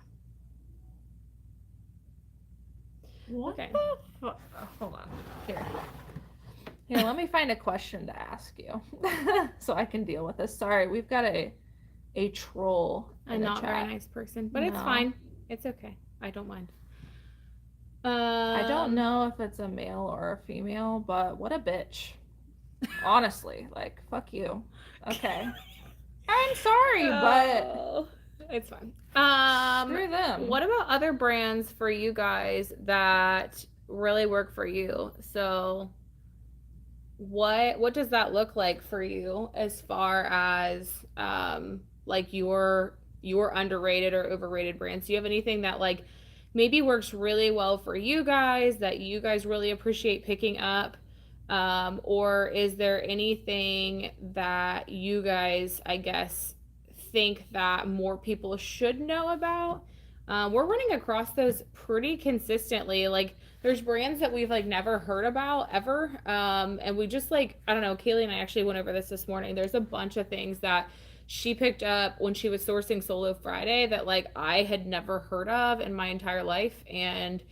What the fuck? Oh, hold on. Here, let me find a question to ask you so I can deal with this. Sorry, we've got a troll. A not very nice person, but it's fine. It's okay. I don't mind. I don't know if it's a male or a female, but what a bitch. Honestly, like, fuck you. Okay. I'm sorry, but it's fine. Screw them. What about other brands for you guys that really work for you? So what does that look like for you as far as like your underrated or overrated brands? Do you have anything that like maybe works really well for you guys that you guys really appreciate picking up? Or is there anything that you guys, I guess, think that more people should know about? We're running across those pretty consistently. Like, there's brands that we've like never heard about ever. And we just like, I don't know, Cayley and I actually went over this morning. There's a bunch of things that she picked up when she was sourcing Solo Friday that like I had never heard of in my entire life. And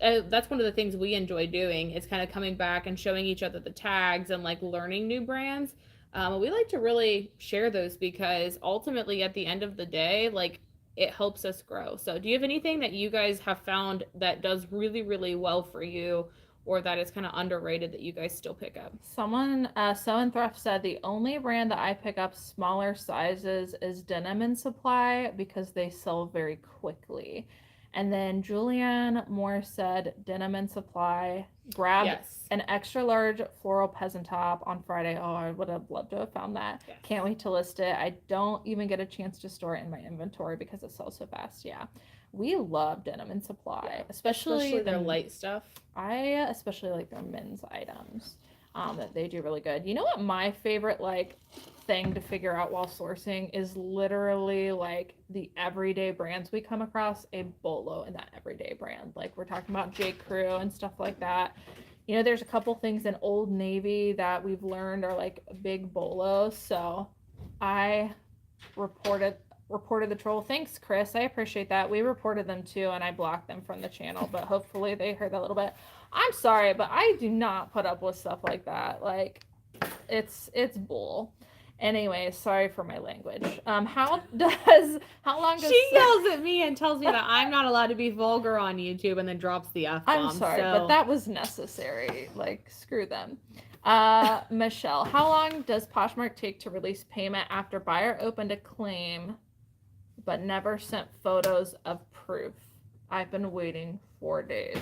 that's one of the things we enjoy doing. It's kind of coming back and showing each other the tags and like learning new brands. We like to really share those because ultimately at the end of the day, like, it helps us grow. So do you have anything that you guys have found that does really, really well for you, or that is kind of underrated that you guys still pick up? Someone, Sew and Thrift said the only brand that I pick up smaller sizes is Denim and Supply because they sell very quickly. And then Julianne Moore said Denim and Supply. Grab an extra large floral peasant top on Friday. Oh, I would have loved to have found that. Yes. Can't wait to list it. I don't even get a chance to store it in my inventory because it sells so fast. Yeah. We love Denim and Supply, especially their light stuff. I especially like their men's items. That they do really good. You know what my favorite like thing to figure out while sourcing is? Literally like the everyday brands we come across, a bolo in that everyday brand. Like, we're talking about J. Crew and stuff like that. You know, there's a couple things in Old Navy that we've learned are like big bolos. So I reported the troll. Thanks, Chris. I appreciate that. We reported them too, and I blocked them from the channel, but hopefully they heard that a little bit. I'm sorry, but I do not put up with stuff like that. Like, it's bull. Anyway, sorry for my language. How long does she yells at me and tells me that I'm not allowed to be vulgar on YouTube and then drops the F-bomb. I'm sorry, but that was necessary. Like, screw them. Michelle, how long does Poshmark take to release payment after buyer opened a claim but never sent photos of proof? I've been waiting 4 days.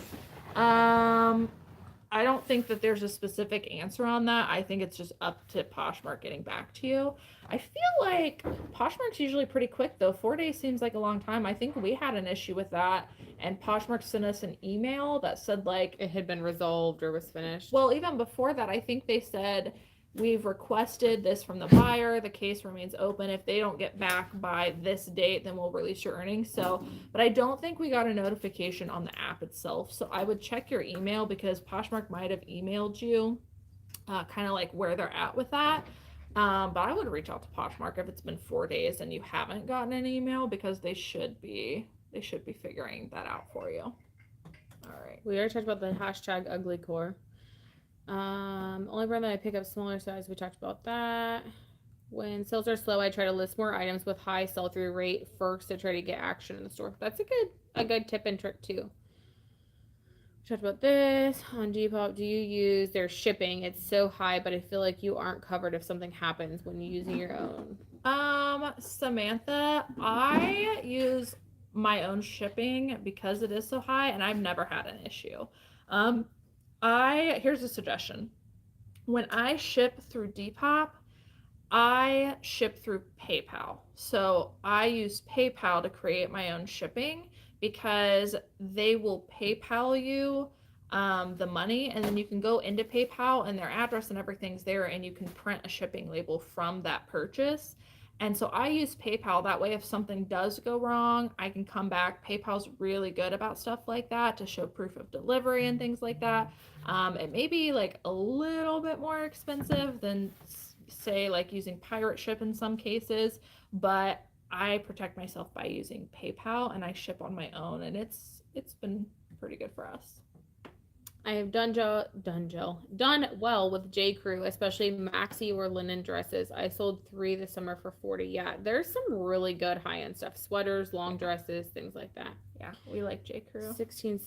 I don't think that there's a specific answer on that. I think it's just up to Poshmark getting back to you. I feel like Poshmark's usually pretty quick though. 4 days seems like a long time. I think we had an issue with that, and Poshmark sent us an email that said like It had been resolved or was finished. well, even before that, I think they said we've requested this from the buyer. The case remains open. If they don't get back by this date, then we'll release your earnings. So, but I don't think we got a notification on the app itself. So I would check your email because Poshmark might have emailed you, kind of like where they're at with that. But I would reach out to Poshmark if it's been 4 days and you haven't gotten an email because they should be figuring that out for you. All right. We already talked about the hashtag ugly core. Only brand that I pick up smaller size, we talked about that. When sales are slow, I try to list more items with high sell-through rate first to try to get action in the store. That's a good tip and trick too. We talked about this. On Depop, do you use their shipping? It's so high, but I feel like you aren't covered if something happens when you're using your own. Samantha, I use my own shipping because it is so high and I've never had an issue. Here's a suggestion. When I ship through Depop, I ship through PayPal. So I use PayPal to create my own shipping because they will PayPal you the money, and then you can go into PayPal and their address and everything's there, and you can print a shipping label from that purchase. And so I use PayPal. That way, if something does go wrong, I can come back. PayPal's really good about stuff like that to show proof of delivery and things like that. It may be like a little bit more expensive than say like using pirate ship in some cases, but I protect myself by using PayPal and I ship on my own, and it's been pretty good for us. I have done well with J. Crew, especially maxi or linen dresses. I sold 3 this summer for 40. Yeah, there's some really good high-end stuff. Sweaters, long dresses, things like that. Yeah, we like J. Crew. 16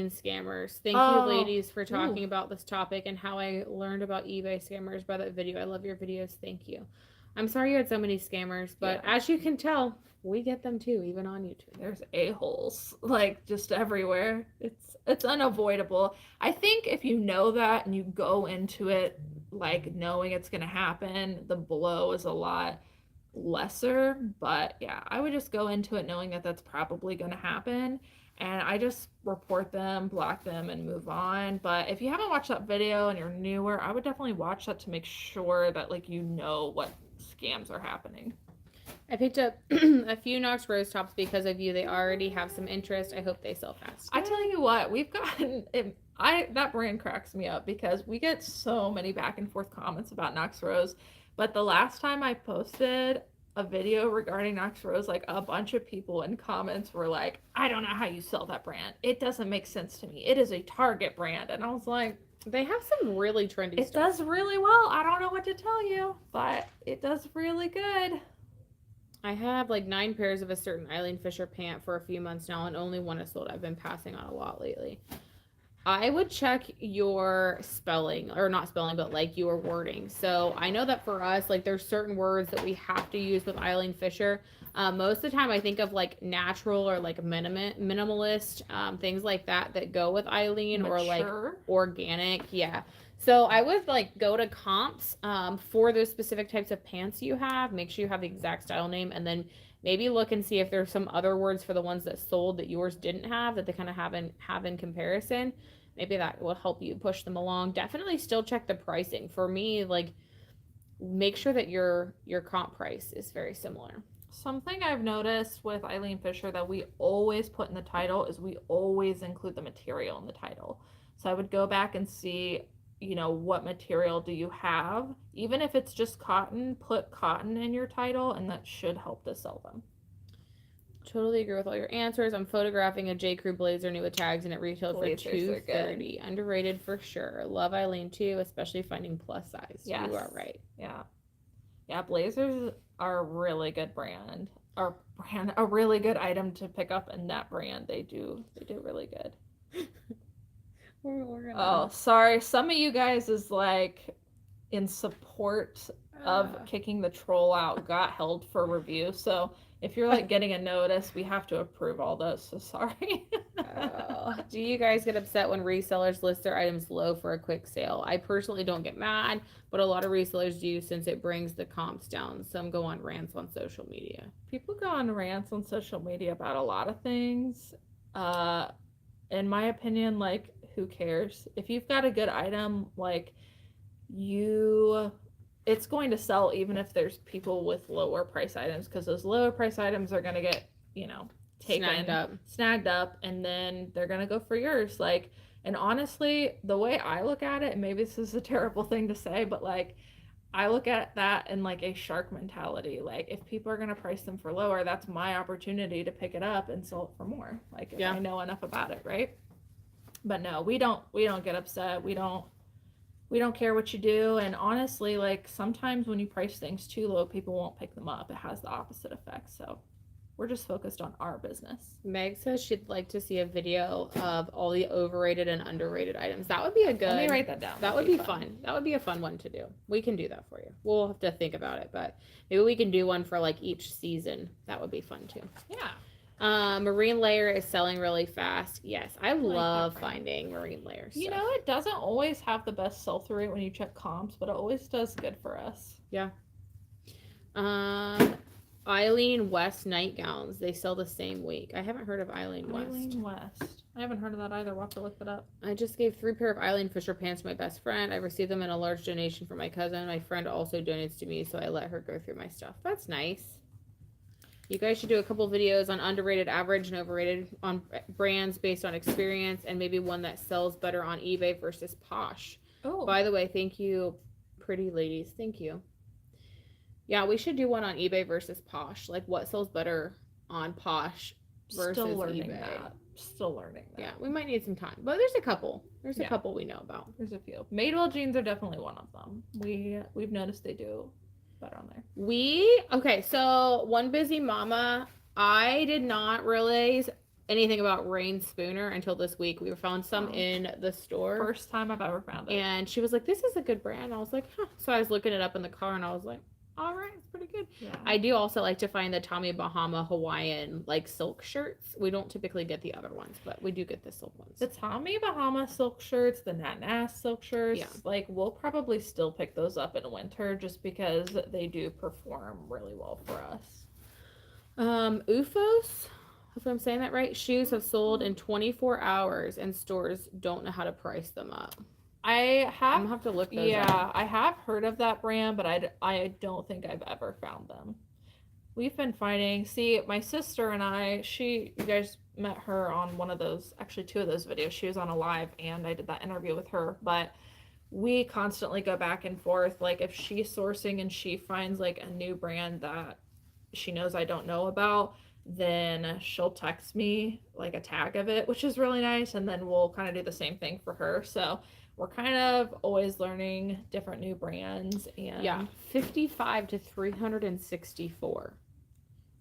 scammers. Thank you, ladies, for talking about this topic and how I learned about eBay scammers by that video. I love your videos. Thank you. I'm sorry you had so many scammers, but as you can tell, we get them too, even on YouTube. There's a-holes like just everywhere. It's unavoidable. I think if you know that and you go into it like knowing it's gonna happen, the blow is a lot lesser. But yeah, I would just go into it knowing that that's probably gonna happen, and I just report them, block them, and move on. But if you haven't watched that video and you're newer, I would definitely watch that to make sure that like you know what scams are happening. I picked up a few Knox Rose tops because of you. They already have some interest. I hope they sell fast. I tell you what, we've gotten that brand cracks me up because we get so many back and forth comments about Knox Rose. But the last time I posted a video regarding Knox Rose, like a bunch of people in comments were like, I don't know how you sell that brand. It doesn't make sense to me. It is a Target brand. And I was like, they have some really trendy stuff. It does really well. I don't know what to tell you, but it does really good. I have like 9 pairs of a certain Elaine Fisher pant for a few months now, and only one is sold. I've been passing on a lot lately. I would check your spelling, or not spelling, but like your wording. So I know that for us, like there's certain words that we have to use with Elaine Fisher. Most of the time I think of like natural or like minimalist, things like that go with Eileen. Mature. Or like organic. Yeah. So I would like go to comps for those specific types of pants you have. Make sure you have the exact style name, and then maybe look and see if there's some other words for the ones that sold that yours didn't have that they kind of have in comparison. Maybe that will help you push them along. Definitely still check the pricing. For me, like make sure that your comp price is very similar. Something I've noticed with Elaine Fisher that we always put in the title is we always include the material in the title. So I would go back and see, you know, what material do you have? Even if it's just cotton, put cotton in your title, and that should help to sell them. Totally agree with all your answers. I'm photographing a J. Crew blazer new with tags, and it retailed for $230. Underrated for sure. Love Eileen too, especially finding plus size. Yes. You are right. Yeah, blazers are a really good brand. A really good item to pick up in that brand. They do really good. Oh, sorry. Some of you guys is like in support of kicking the troll out, got held for review. So if you're like getting a notice, we have to approve all those. So sorry. Do you guys get upset when resellers list their items low for a quick sale? I personally don't get mad, but a lot of resellers do since it brings the comps down. Some go on rants on social media. People go on rants on social media about a lot of things. In my opinion, like, who cares? If you've got a good item, like, it's going to sell even if there's people with lower price items, because those lower price items are going to get, snagged up, and then they're going to go for yours. Like, and honestly, the way I look at it, and maybe this is a terrible thing to say, but like, I look at that in like a shark mentality. Like, if people are going to price them for lower, that's my opportunity to pick it up and sell it for more. Like, if I know enough about it, right? But no, we don't get upset. We don't care what you do. And honestly, like, sometimes when you price things too low, people won't pick them up. It has the opposite effect. So we're just focused on our business. Meg says she'd like to see a video of all the overrated and underrated items. That would be a good... Let me write that down. That would be fun. That would be a fun one to do. We can do that for you. We'll have to think about it, but maybe we can do one for like each season. That would be fun too. Yeah. Marine layer is selling really fast. Yes, I love finding marine layers. You know, it doesn't always have the best sell-through rate when you check comps, but it always does good for us. Yeah. Eileen West nightgowns. They sell the same week. I haven't heard of Eileen West. Eileen West. I haven't heard of that either. We'll have to look that up. I just gave 3 pair of Eileen Fisher pants to my best friend. I received them in a large donation from my cousin. My friend also donates to me, so I let her go through my stuff. That's nice. You guys should do a couple videos on underrated, average, and overrated on brands based on experience, and maybe one that sells better on eBay versus Posh. Oh. By the way, thank you, pretty ladies. Thank you. Yeah, we should do one on eBay versus Posh. Like, what sells better on Posh versus eBay. Still learning that. Yeah, we might need some time. But there's a couple. There's a couple we know about. There's a few. Madewell jeans are definitely one of them. We've noticed they do better on there. Okay, so One Busy Mama, I did not realize anything about Rain Spooner until this week. We found some in the store. First time I've ever found it. And she was like, this is a good brand. I was like, huh. So I was looking it up in the car and I was like, all right, it's pretty good. Yeah. I do also like to find the Tommy Bahama Hawaiian like silk shirts. We don't typically get the other ones, but we do get the silk ones. The Tommy Bahama silk shirts, the Nat Nass silk shirts, like, we'll probably still pick those up in winter just because they do perform really well for us. UFOs, if I'm saying that right, shoes have sold in 24 hours and stores don't know how to price them up. I'm gonna have to look those up. I have heard of that brand, but I don't think I've ever found them. We've been finding, my sister and I, you guys met her on one of those, actually 2 of those videos. She was on a live and I did that interview with her, but we constantly go back and forth. Like, if she's sourcing and she finds like a new brand that she knows I don't know about, then she'll text me like a tag of it, which is really nice. And then we'll kind of do the same thing for her. So we're kind of always learning different new brands. And 55 to 364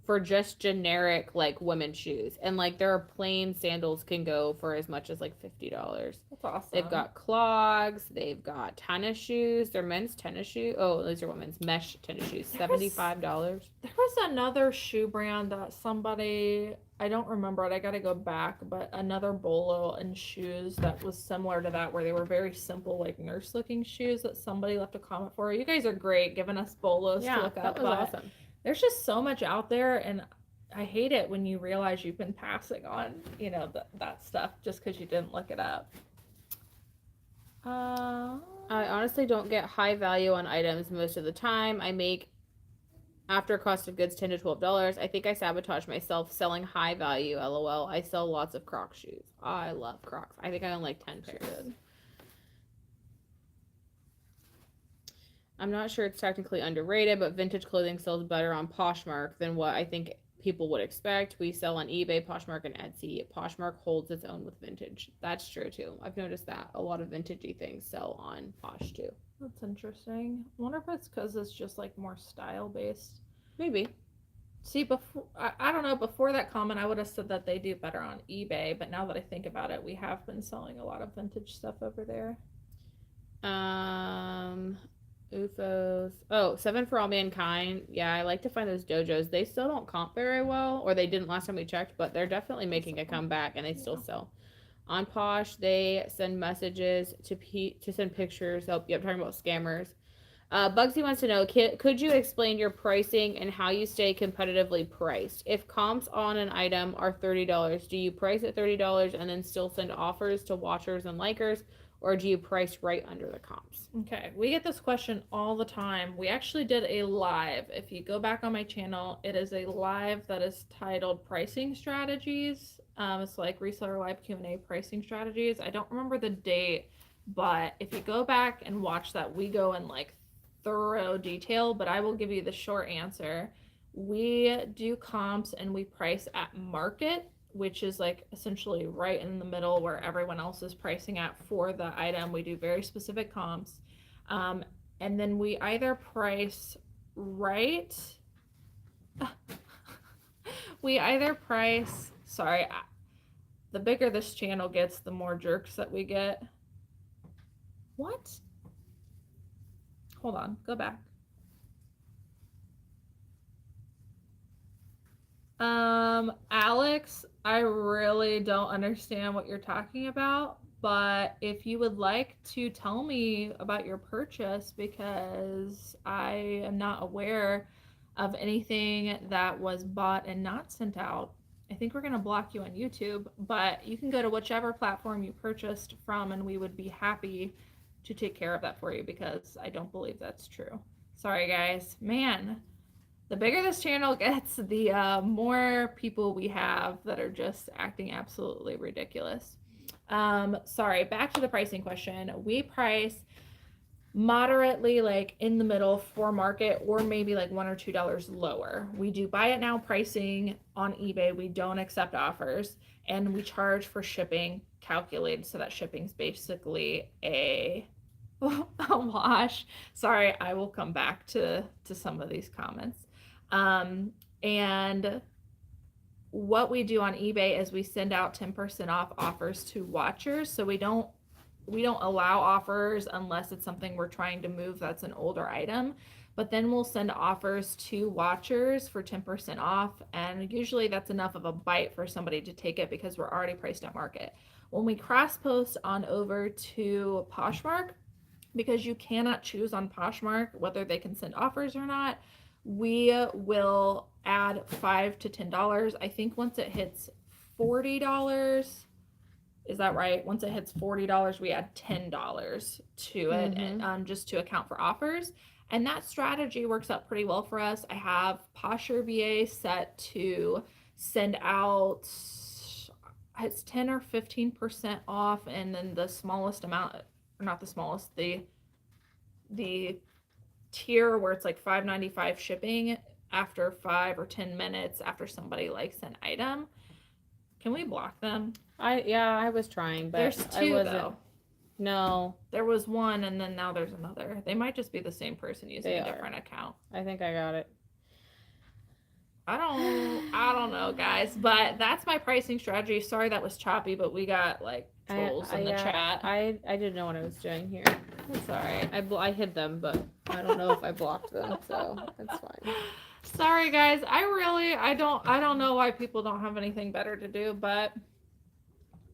for just generic like women's shoes, and like their plain sandals can go for as much as like $50. That's awesome. They've got clogs, they've got tennis shoes, they're men's tennis shoes. Oh, those are women's mesh tennis shoes, $75. There was another shoe brand that somebody, I don't remember it, I gotta go back, but another bolo and shoes that was similar to that, where they were very simple, like nurse looking shoes, that somebody left a comment for. You guys are great giving us bolos to look up. That was awesome. There's just so much out there, and I hate it when you realize you've been passing on, that stuff just because you didn't look it up. I honestly don't get high value on items most of the time. I make, after cost of goods, $10 to $12. I think I sabotage myself selling high value, LOL. I sell lots of Crocs shoes. I love Crocs. I think I own like 10 pairs. I'm not sure it's technically underrated, but vintage clothing sells better on Poshmark than what I think people would expect. We sell on eBay, Poshmark, and Etsy. Poshmark holds its own with vintage. That's true, too. I've noticed that a lot of vintagey things sell on Posh, too. That's interesting. I wonder if it's because it's just, like, more style-based. Maybe. See, before I don't know, before that comment, I would have said that they do better on eBay, but now that I think about it, we have been selling a lot of vintage stuff over there. UFOs. Oh, Seven for All Mankind. Yeah, I like to find those dojos. They still don't comp very well, or they didn't last time we checked, but they're definitely making a comeback, and they still sell. On Posh, they send messages to send pictures. Oh, yep, talking about scammers. Bugsy wants to know, could you explain your pricing and how you stay competitively priced? If comps on an item are $30, do you price at $30 and then still send offers to watchers and likers, or do you price right under the comps? Okay, we get this question all the time. We actually did a live. If you go back on my channel, it is a live that is titled Pricing Strategies. It's like Reseller Live Q&A Pricing Strategies. I don't remember the date, but if you go back and watch that, we go in like thorough detail, but I will give you the short answer. We do comps and we price at market, which is like essentially right in the middle where everyone else is pricing at for the item. We do very specific comps. And then we either price right. Sorry, the bigger this channel gets, the more jerks that we get. What? Hold on, go back. Alex, I really don't understand what you're talking about, but if you would like to tell me about your purchase, because I am not aware of anything that was bought and not sent out, I think we're going to block you on YouTube, but you can go to whichever platform you purchased from and we would be happy to take care of that for you, because I don't believe that's true. Sorry guys, man. The bigger this channel gets, the more people we have that are just acting absolutely ridiculous. Sorry, back to the pricing question. We price moderately like in the middle for market, or maybe like $1 or $2 lower. We do buy it now pricing on eBay. We don't accept offers, and we charge for shipping calculated so that shipping's basically a wash. Sorry, I will come back to some of these comments. And what we do on eBay is we send out 10% off offers to watchers. So we don't allow offers unless it's something we're trying to move that's an older item. But then we'll send offers to watchers for 10% off, and usually that's enough of a bite for somebody to take it because we're already priced at market. When we cross post on over to Poshmark, because you cannot choose on Poshmark whether they can send offers or not, we will add $5 to $10. I think once it hits $40, is that right? Once it hits $40, we add $10 to it, and just to account for offers. And that strategy works out pretty well for us. I have Posher VA set to send out, it's 10 or 15% off, and then the smallest amount, or not the smallest, the tier where it's like $5.95 shipping after 5 or 10 minutes after somebody likes an item. Can we block them? I was trying, but there's two though. No, there was one, and then now there's another. They might just be the same person using a different account. I think I got it. I don't know, guys, but that's my pricing strategy. Sorry that was choppy, but we got like trolls in the chat. I didn't know what I was doing here. It's all right. I hid them, but I don't know if I blocked them, so that's fine. Sorry, guys. I don't know why people don't have anything better to do, but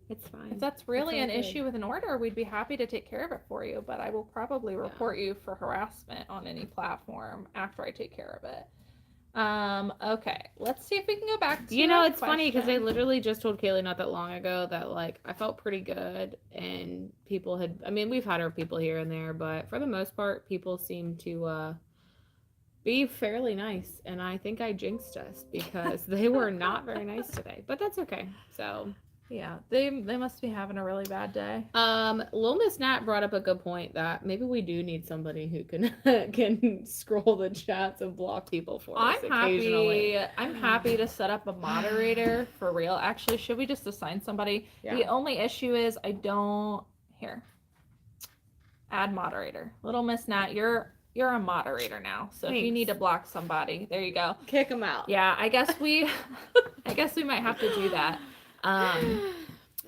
it's fine. If that's really an issue with an order, we'd be happy to take care of it for you, but I will probably report you for harassment on any platform after I take care of it. Okay, let's see if we can go back to it's funny because I literally just told Cayley not that long ago that like I felt pretty good, and people had, I mean, we've had our people here and there, but for the most part people seem to be fairly nice, and I think I jinxed us because they were not very nice today, but that's okay. So yeah, they must be having a really bad day. Lil Miss Nat brought up a good point that maybe we do need somebody who can scroll the chats and block people for us occasionally. I'm happy to set up a moderator for real. Actually, should we just assign somebody? Yeah. The only issue is add moderator. Little Miss Nat, you're a moderator now. So Thanks. If you need to block somebody, there you go. Kick them out. Yeah, I guess we might have to do that.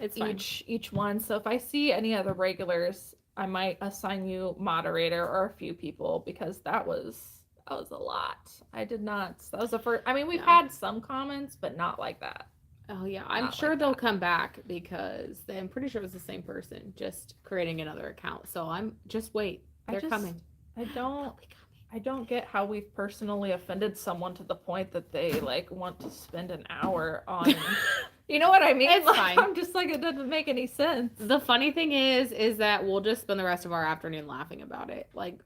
It's fine. Each one. So if I see any other regulars, I might assign you moderator or a few people because that was a lot. I did not. That was the first. I mean, we've had some comments, but not like that. Oh yeah, I'm Not sure like they'll that. come back because I'm pretty sure it was the same person, just creating another account. So I'm just wait. They're coming. I don't get how we've personally offended someone to the point that they like want to spend an hour on. You know what I mean? It's like, fine. I'm just like, it doesn't make any sense. The funny thing is that we'll just spend the rest of our afternoon laughing about it. Like,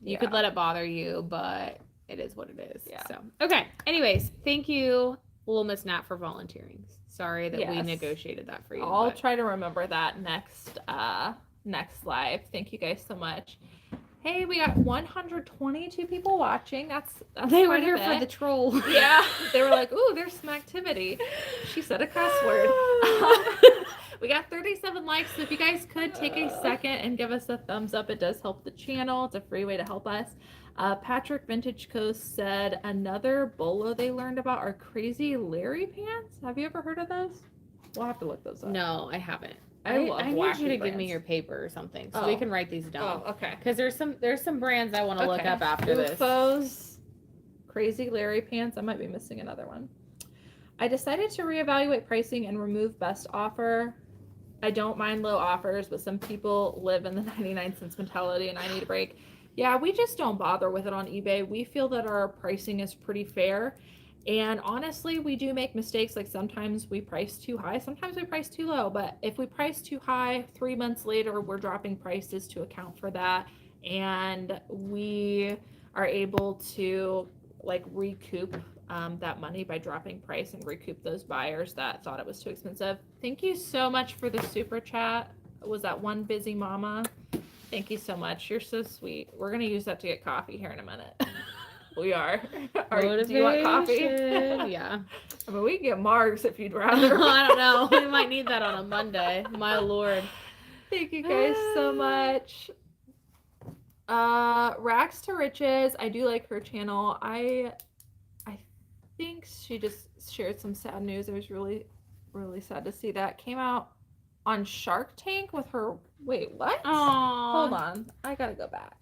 you could let it bother you, but it is what it is. Yeah. So, okay. Anyways, thank you, Little Miss Nat, for volunteering. Sorry that we negotiated that for you. I'll try to remember that next live. Thank you guys so much. Hey, we got 122 people watching. That's they were here for the troll. Yeah, they were like, "Ooh, there's some activity." She said a cuss word. We got 37 likes, so if you guys could take a second and give us a thumbs up, it does help the channel. It's a free way to help us. Patrick Vintage Coast said another bolo they learned about are crazy Larry pants. Have you ever heard of those? We'll have to look those up. No, I haven't. I need you to give me your paper or something so we can write these down. Oh, okay. Because there's some brands I want to look up after this. Crazy Larry pants. I might be missing another one. I decided to reevaluate pricing and remove best offer. I don't mind low offers, but some people live in the 99 cents mentality and I need a break. Yeah, we just don't bother with it on eBay. We feel that our pricing is pretty fair. And honestly, we do make mistakes. Like sometimes we price too high, sometimes we price too low. But if we price too high, 3 months later, we're dropping prices to account for that. And we are able to like recoup that money by dropping price and recoup those buyers that thought it was too expensive. Thank you so much for the super chat. Was that one busy mama? Thank you so much. You're so sweet. We're going to use that to get coffee here in a minute. We are. Do you want coffee? Yeah. I mean, we can get Margs if you'd rather. I don't know. We might need that on a Monday. My Lord. Thank you guys so much. Rags to Riches. I do like her channel. I think she just shared some sad news. It was really, really sad to see that. Came out on Shark Tank with her. Wait, what? Aww. Hold on. I gotta go back.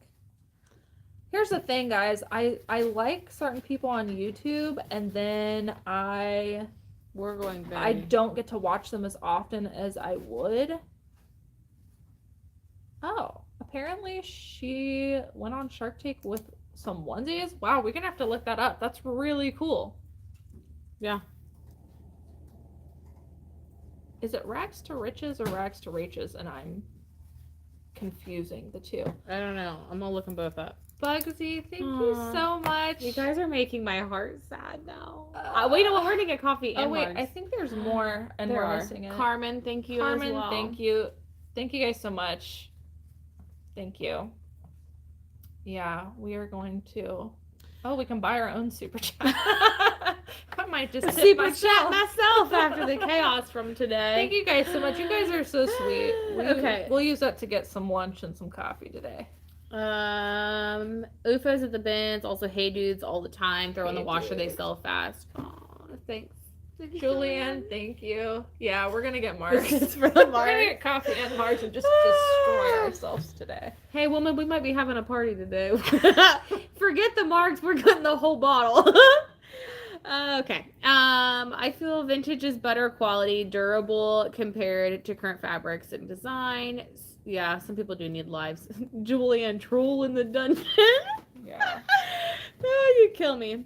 Here's the thing, guys. I like certain people on YouTube, and then I don't get to watch them as often as I would. Oh, apparently she went on Shark Tank with some onesies. Wow, we're gonna have to look that up. That's really cool. Yeah. Is it Rags to Riches or Rags to Riches? And I'm confusing the two. I don't know. I'm gonna look them both up. Bugsy, thank you so much. You guys are making my heart sad now. Wait, no, we're gonna get coffee. Oh wait, I think there's more, and we're missing it. Carmen, thank you. Carmen, as well. thank you guys so much. Thank you. Yeah, we are going to. Oh, we can buy our own super chat. I might just super chat myself after the chaos from today. Thank you guys so much. You guys are so sweet. We'll use that to get some lunch and some coffee today. UFOs at the bins, also Hey Dudes all the time. Throw in the washer, they sell fast. Aw, thanks. Julian, thank you. Yeah, we're gonna get Mars. For the Mars. We're gonna get coffee and Mars and just destroy ourselves today. Hey woman, we might be having a party today. Forget the marks, we're getting the whole bottle. Okay. I feel vintage is better quality, durable compared to current fabrics and design. Yeah, some people do need lives. Julianne Troll in the dungeon. Yeah. Oh, you kill me.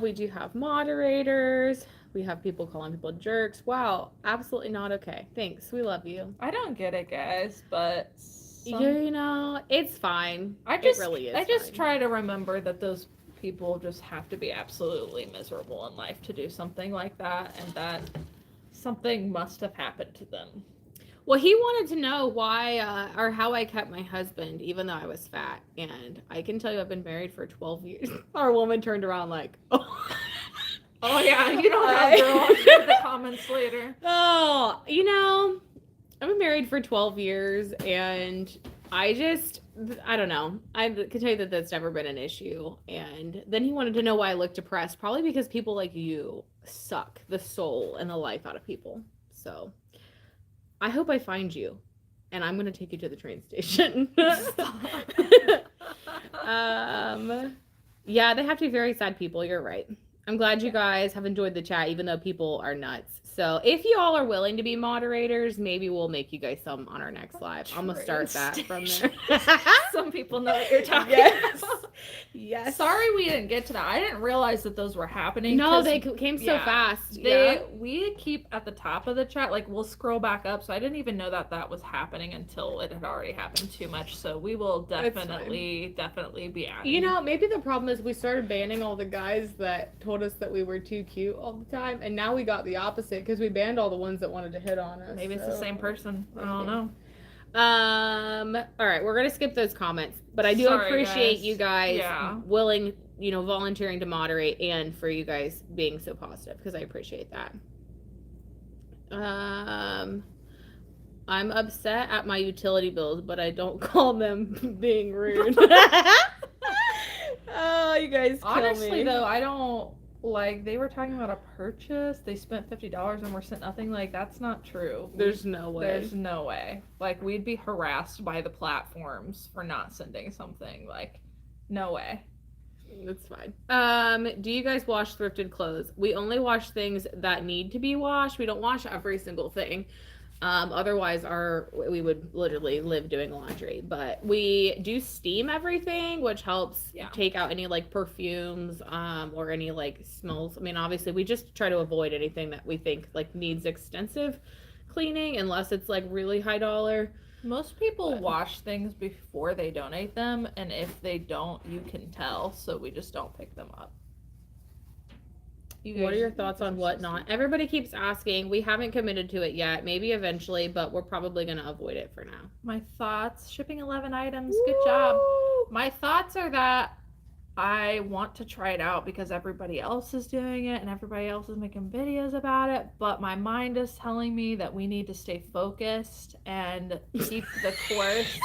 We do have moderators. We have people calling people jerks. Wow, absolutely not okay. Thanks. We love you. I don't get it, guys, but you know, it's fine. It really is. I just try to remember that those people just have to be absolutely miserable in life to do something like that, and that something must have happened to them. Well, he wanted to know why or how I kept my husband, even though I was fat. And I can tell you I've been married for 12 years. Our woman turned around like, oh. Oh, yeah, you don't have girl. I'll share the comments later. Oh, you know, I've been married for 12 years, and I don't know. I can tell you that that's never been an issue. And then he wanted to know why I looked depressed. Probably because people like you suck the soul and the life out of people. So I hope I find you. and I'm gonna take you to the train station. Yeah, they have to be very sad people. You're right. I'm glad you guys have enjoyed the chat, even though people are nuts. So if you all are willing to be moderators, maybe we'll make you guys some on our next live. I'm gonna start that from there. Some people know what you're talking about. Yes. Sorry we didn't get to that. I didn't realize that those were happening. No, they came so fast. We keep at the top of the chat, like we'll scroll back up, so I didn't even know that was happening until it had already happened too much. So we will definitely be adding. You know, maybe the problem is we started banning all the guys that told us that we were too cute all the time, and now we got the opposite because we banned all the ones that wanted to hit on us. Maybe it's the same person. I don't know. All right, we're gonna skip those comments, but I do appreciate you guys willing, volunteering to moderate, and for you guys being so positive, because I appreciate that. I'm upset at my utility bills, but I don't call them being rude. Oh, you guys kill Honestly, me. though, I don't. Like, they were talking about a purchase. They spent $50 and we're sent nothing. Like, that's not true. There's no way. There's no way. Like, we'd be harassed by the platforms for not sending something. Like, no way. That's fine. Do you guys wash thrifted clothes? We only wash things that need to be washed. We don't wash every single thing. Otherwise we would literally live doing laundry, but we do steam everything, which helps take out any like perfumes, or any like smells. I mean, obviously we just try to avoid anything that we think like needs extensive cleaning unless it's like really high dollar. Most people wash things before they donate them, and if they don't, you can tell, so we just don't pick them up. What are your thoughts on Whatnot? Everybody keeps asking. We haven't committed to it yet. Maybe eventually, but we're probably going to avoid it for now. My thoughts, shipping 11 items. Good job. My thoughts are that I want to try it out because everybody else is doing it and everybody else is making videos about it, but my mind is telling me that we need to stay focused and keep the course.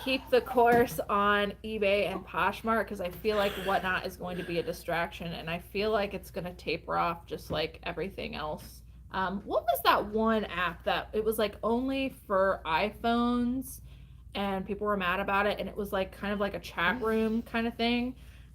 Keep the course on eBay and Poshmark, because I feel like Whatnot is going to be a distraction, and I feel like it's going to taper off just like everything else. What was that one app that it was like only for iPhones and people were mad about it, and it was like kind of like a chat room kind of thing,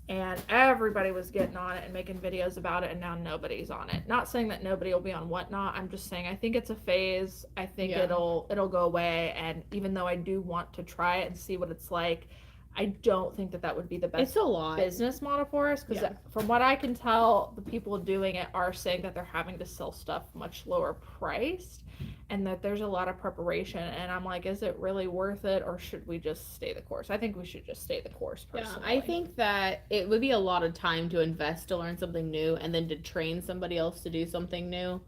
and everybody was getting on it and making videos about it, and now nobody's on it. Not saying that nobody will be on Whatnot. I'm just saying I think it's a phase. I think it'll go away, and even though I do want to try it and see what it's like, I don't think that would be the best business model for us, because from what I can tell, the people doing it are saying that they're having to sell stuff much lower priced, and that there's a lot of preparation, and I'm like, is it really worth it, or should we just stay the course? I think we should just stay the course, personally. Yeah, I think that it would be a lot of time to invest to learn something new, and then to train somebody else to do something new.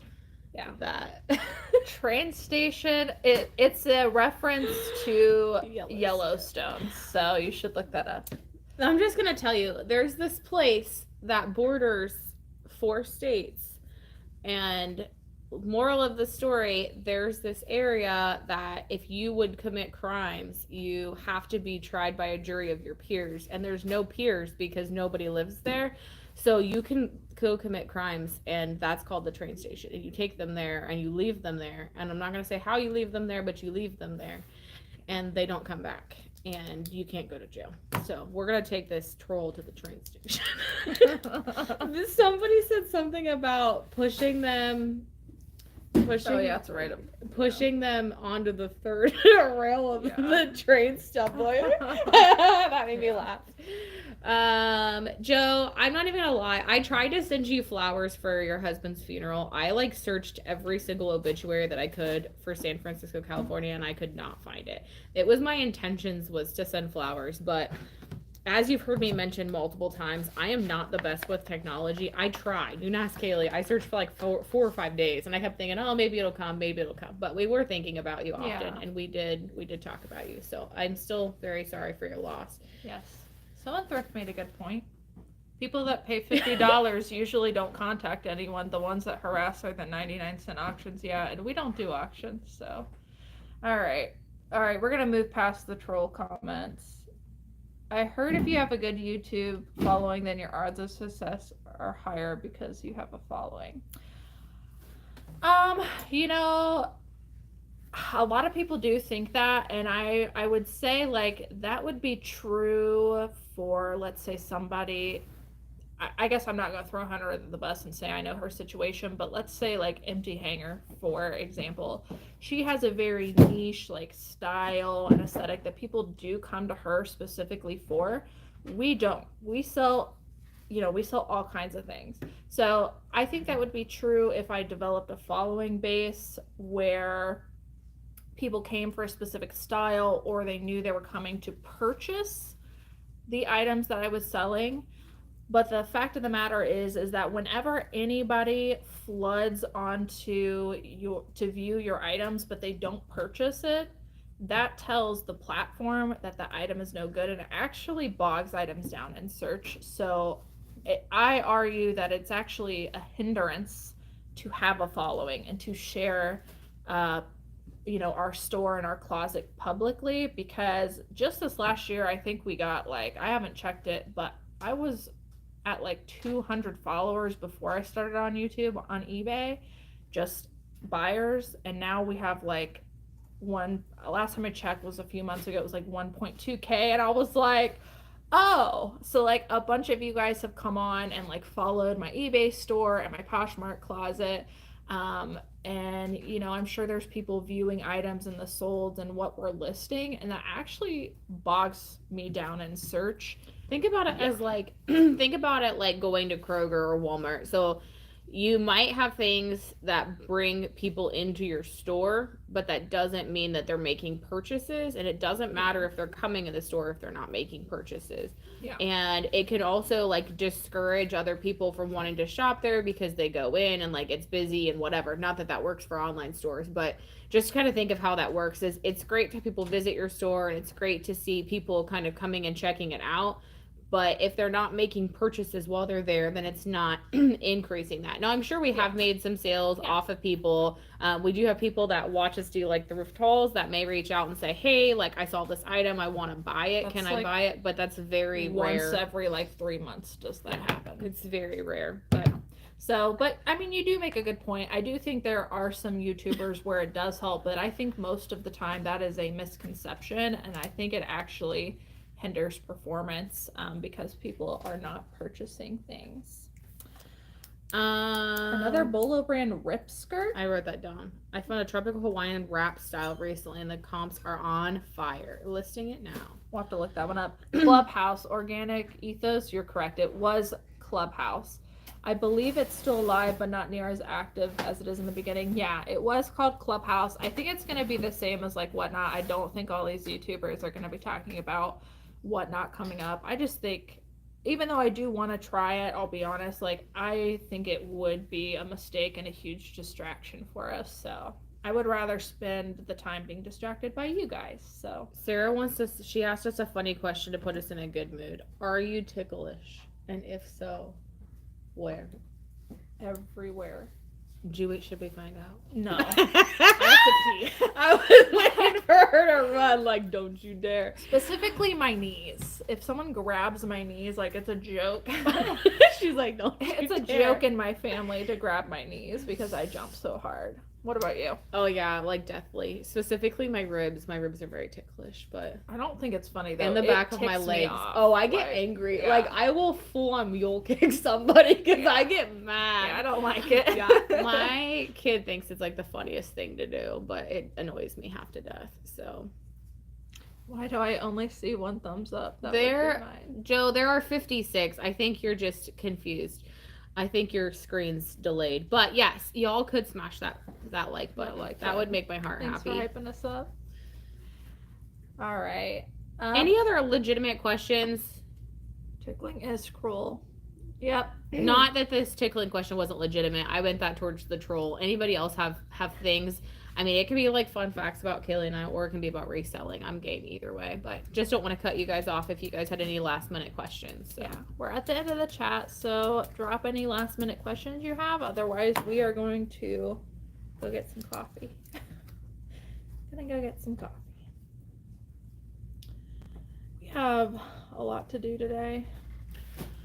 Yeah. That train station, it's a reference to Yellowstone, so you should look that up. I'm just gonna tell you, there's this place that borders 4 states, and moral of the story, there's this area that if you would commit crimes, you have to be tried by a jury of your peers, and there's no peers because nobody lives there. So you can go commit crimes, and that's called the train station. And you take them there and you leave them there, and I'm not going to say how you leave them there, but you leave them there and they don't come back, and you can't go to jail. So we're going to take this troll to the train station. Somebody said something about pushing them onto the third rail of the train subway. That made me laugh. Joe, I'm not even gonna lie, I tried to send you flowers for your husband's funeral. I searched every single obituary that I could for San Francisco, California, and I could not find it. It was my intentions was to send flowers, but as you've heard me mention multiple times, I am not the best with technology. I tried. You can ask Cayley. I searched for 4 or 5 days, and I kept thinking, oh, maybe it'll come. But we were thinking about you often, and we did talk about you. So I'm still very sorry for your loss. Yes. Someone thrift made a good point. People that pay $50 usually don't contact anyone. The ones that harass are the 99-cent auctions. Yeah, and we don't do auctions, so. All right, we're going to move past the troll comments. I heard if you have a good YouTube following, then your odds of success are higher because you have a following. A lot of people do think that, and I would say like that would be true for, let's say, somebody. I guess I'm not going to throw Hunter under the bus and say I know her situation, but let's say like Empty Hanger, for example. She has a very niche like style and aesthetic that people do come to her specifically for. We don't. We sell, we sell all kinds of things. So I think that would be true if I developed a following base where people came for a specific style or they knew they were coming to purchase the items that I was selling. But the fact of the matter is that whenever anybody floods onto your to view your items but they don't purchase it, that tells the platform that the item is no good, and it actually bogs items down in search. So I argue that it's actually a hindrance to have a following and to share our store and our closet publicly, because just this last year I think we got like, I haven't checked it, but I was at like 200 followers before I started on YouTube on eBay, just buyers, and now we have like last time I checked was a few months ago, it was like 1.2k, and I was like, oh, so like a bunch of you guys have come on and like followed my eBay store and my Poshmark closet. And I'm sure there's people viewing items in the solds and what we're listing, and that actually bogs me down in search. Think about it as like, think about it like going to Kroger or Walmart. So you might have things that bring people into your store, but that doesn't mean that they're making purchases, and it doesn't matter if they're coming in the store if they're not making purchases. Yeah. And it can also like discourage other people from wanting to shop there because they go in and like it's busy and whatever. Not that that works for online stores, but just kind of think of how that works. Is it's great to have people visit your store, and it's great to see people kind of coming and checking it out. But if they're not making purchases while they're there, then it's not increasing that. Now, I'm sure we have made some sales off of people. We do have people that watch us do like thrift hauls that may reach out and say, hey, like I saw this item, I want to buy it. Can I buy it? But that's very rare. Once every like 3 months does that happen. It's very rare. But I mean, you do make a good point. I do think there are some YouTubers where it does help, but I think most of the time that is a misconception, and I think it actually hinders performance because people are not purchasing things. Another Bolo brand rip skirt. I wrote that down. I found a tropical Hawaiian wrap style recently, and the comps are on fire. Listing it now. We'll have to look that one up. Clubhouse Organic Ethos. You're correct. It was Clubhouse. I believe it's still live, but not near as active as it is in the beginning. Yeah, it was called Clubhouse. I think it's going to be the same as like Whatnot. I don't think all these YouTubers are going to be talking about Whatnot coming up. I just think, even though I do want to try it, I'll be honest, like I think it would be a mistake and a huge distraction for us. So I would rather spend the time being distracted by you guys. So Sarah she asked us a funny question to put us in a good mood. Are you ticklish? And if so, where? Everywhere. Should we find out? No. I have to pee. I was waiting for her to run, like, don't you dare. Specifically my knees. If someone grabs my knees, like it's a joke. She's like, don't you It's a dare. joke in my family to grab my knees because I jump so hard. What about you? Oh yeah, like deathly. Specifically my ribs. My ribs are very ticklish, but I don't think it's funny though. in the back of my ticks me legs. off. Oh, I get angry. Yeah. Like I will full on mule kick somebody because I get mad. Yeah, I don't like it. Yeah, my kid thinks it's like the funniest thing to do, but it annoys me half to death. So why do I only see one thumbs up? Joe, there are 56. I think you're just confused. I think your screen's delayed. But yes, y'all could smash that like button. That would make my heart happy. Thanks for hyping us up. All right. Any other legitimate questions? Tickling is cruel. Yep. Not that this tickling question wasn't legitimate. I went that towards the troll. Anybody else have things? I mean, it can be like fun facts about Cayley and I, or it can be about reselling. I'm game either way, but just don't want to cut you guys off if you guys had any last minute questions. So. Yeah, we're at the end of the chat, so drop any last minute questions you have. Otherwise, we are going to go get some coffee. Gonna go get some coffee. We have a lot to do today.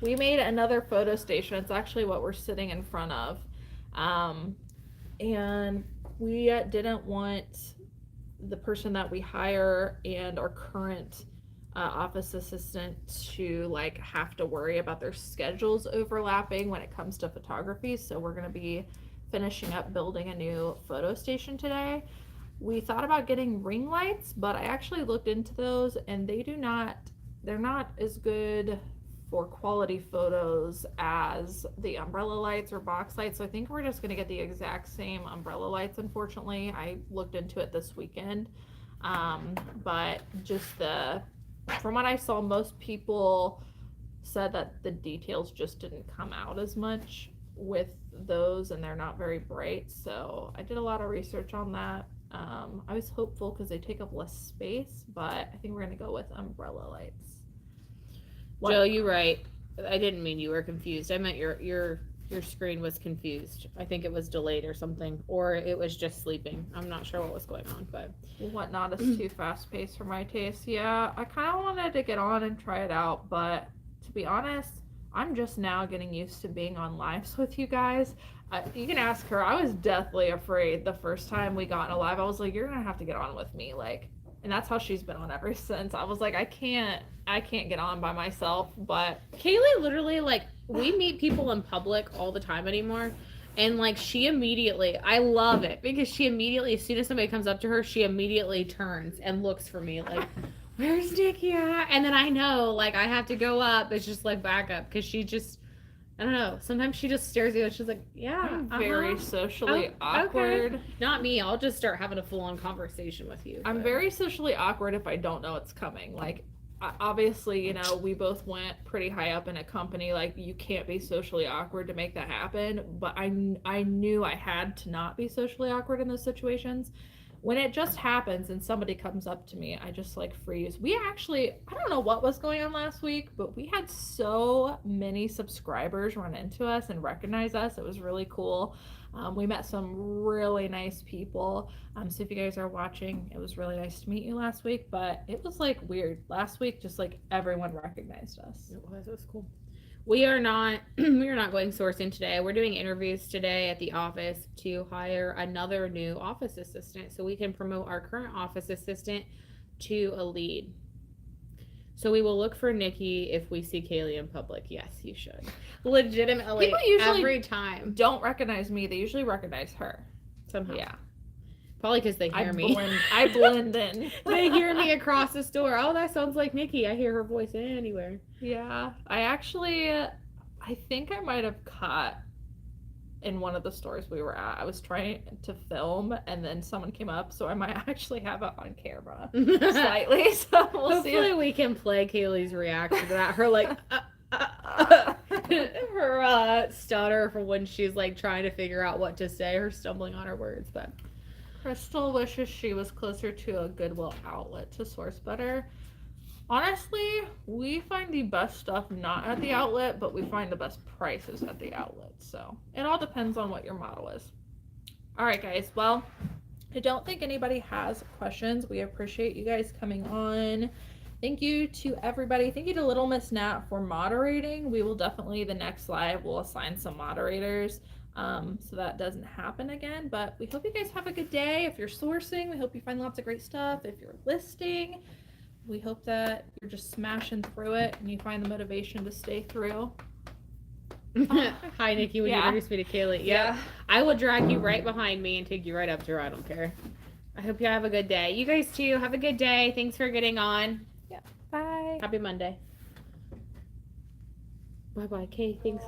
We made another photo station. It's actually what we're sitting in front of. And we didn't want the person that we hire and our current office assistant to like have to worry about their schedules overlapping when it comes to photography. So we're going to be finishing up building a new photo station today. We thought about getting ring lights, but I actually looked into those and they're not as good for quality photos as the umbrella lights or box lights. So I think we're just going to get the exact same umbrella lights, unfortunately. I looked into it this weekend. But just from what I saw, most people said that the details just didn't come out as much with those and they're not very bright. So I did a lot of research on that. I was hopeful because they take up less space, but I think we're going to go with umbrella lights. What? Joe, you're right. I didn't mean you were confused. I meant your screen was confused. I think it was delayed or something, or it was just sleeping. I'm not sure what was going on, but Whatnot is too fast paced for my taste. Yeah, I kind of wanted to get on and try it out, but to be honest, I'm just now getting used to being on lives with you guys. You can ask her. I was deathly afraid the first time we got in a live. I was like, you're gonna have to get on with me, like. And that's how she's been on ever since. I was like, I can't get on by myself. But Cayley literally, like, we meet people in public all the time anymore. And, like, she immediately, I love it because she immediately, as soon as somebody comes up to her, she immediately turns and looks for me, like, where's Nikki at? And then I know, like, I have to go up. It's just, like, back up because she just, I don't know. Sometimes she just stares at you and she's like, yeah. I'm very socially awkward. Okay. Not me. I'll just start having a full-on conversation with you. I'm very socially awkward if I don't know it's coming. Like, obviously, you know, we both went pretty high up in a company. Like, you can't be socially awkward to make that happen. But I knew I had to not be socially awkward in those situations. When it just happens and somebody comes up to me, I just like freeze. We actually, I don't know what was going on last week, but we had so many subscribers run into us and recognize us. It was really cool. We met some really nice people. So if you guys are watching, it was really nice to meet you last week, but it was like weird. Last week, just like everyone recognized us. It was cool. We are not going sourcing today. We're doing interviews today at the office to hire another new office assistant so we can promote our current office assistant to a lead. So we will look for Nikki if we see Cayley in public. Yes, you should. Legitimately, people usually every time don't recognize me. They usually recognize her. Somehow. Yeah. Probably because they hear me. I blend in. They hear me across the store. Oh, that sounds like Nikki. I hear her voice anywhere. Yeah. I think I might have caught in one of the stores we were at. I was trying to film and then someone came up, so I might actually have it on camera slightly. So we'll see. Hopefully we can play Cayley's reaction to that. Her like her stutter from when she's like trying to figure out what to say, her stumbling on her words, but Crystal wishes she was closer to a Goodwill outlet to source better. Honestly, we find the best stuff not at the outlet, but we find the best prices at the outlet. So it all depends on what your model is. All right, guys. Well, I don't think anybody has questions. We appreciate you guys coming on. Thank you to everybody. Thank you to Little Miss Nat for moderating. We will definitely, the next live, we'll assign some moderators. So that doesn't happen again, but we hope you guys have a good day. If you're sourcing, we hope you find lots of great stuff. If you're listing, we hope that you're just smashing through it and you find the motivation to stay through. Hi, Nikki. Would you introduce me to Cayley? Yeah. I will drag you right behind me and take you right up to her. I don't care. I hope you have a good day. You guys too. Have a good day. Thanks for getting on. Yeah. Bye. Happy Monday. Bye-bye, Kay. Thanks a lot.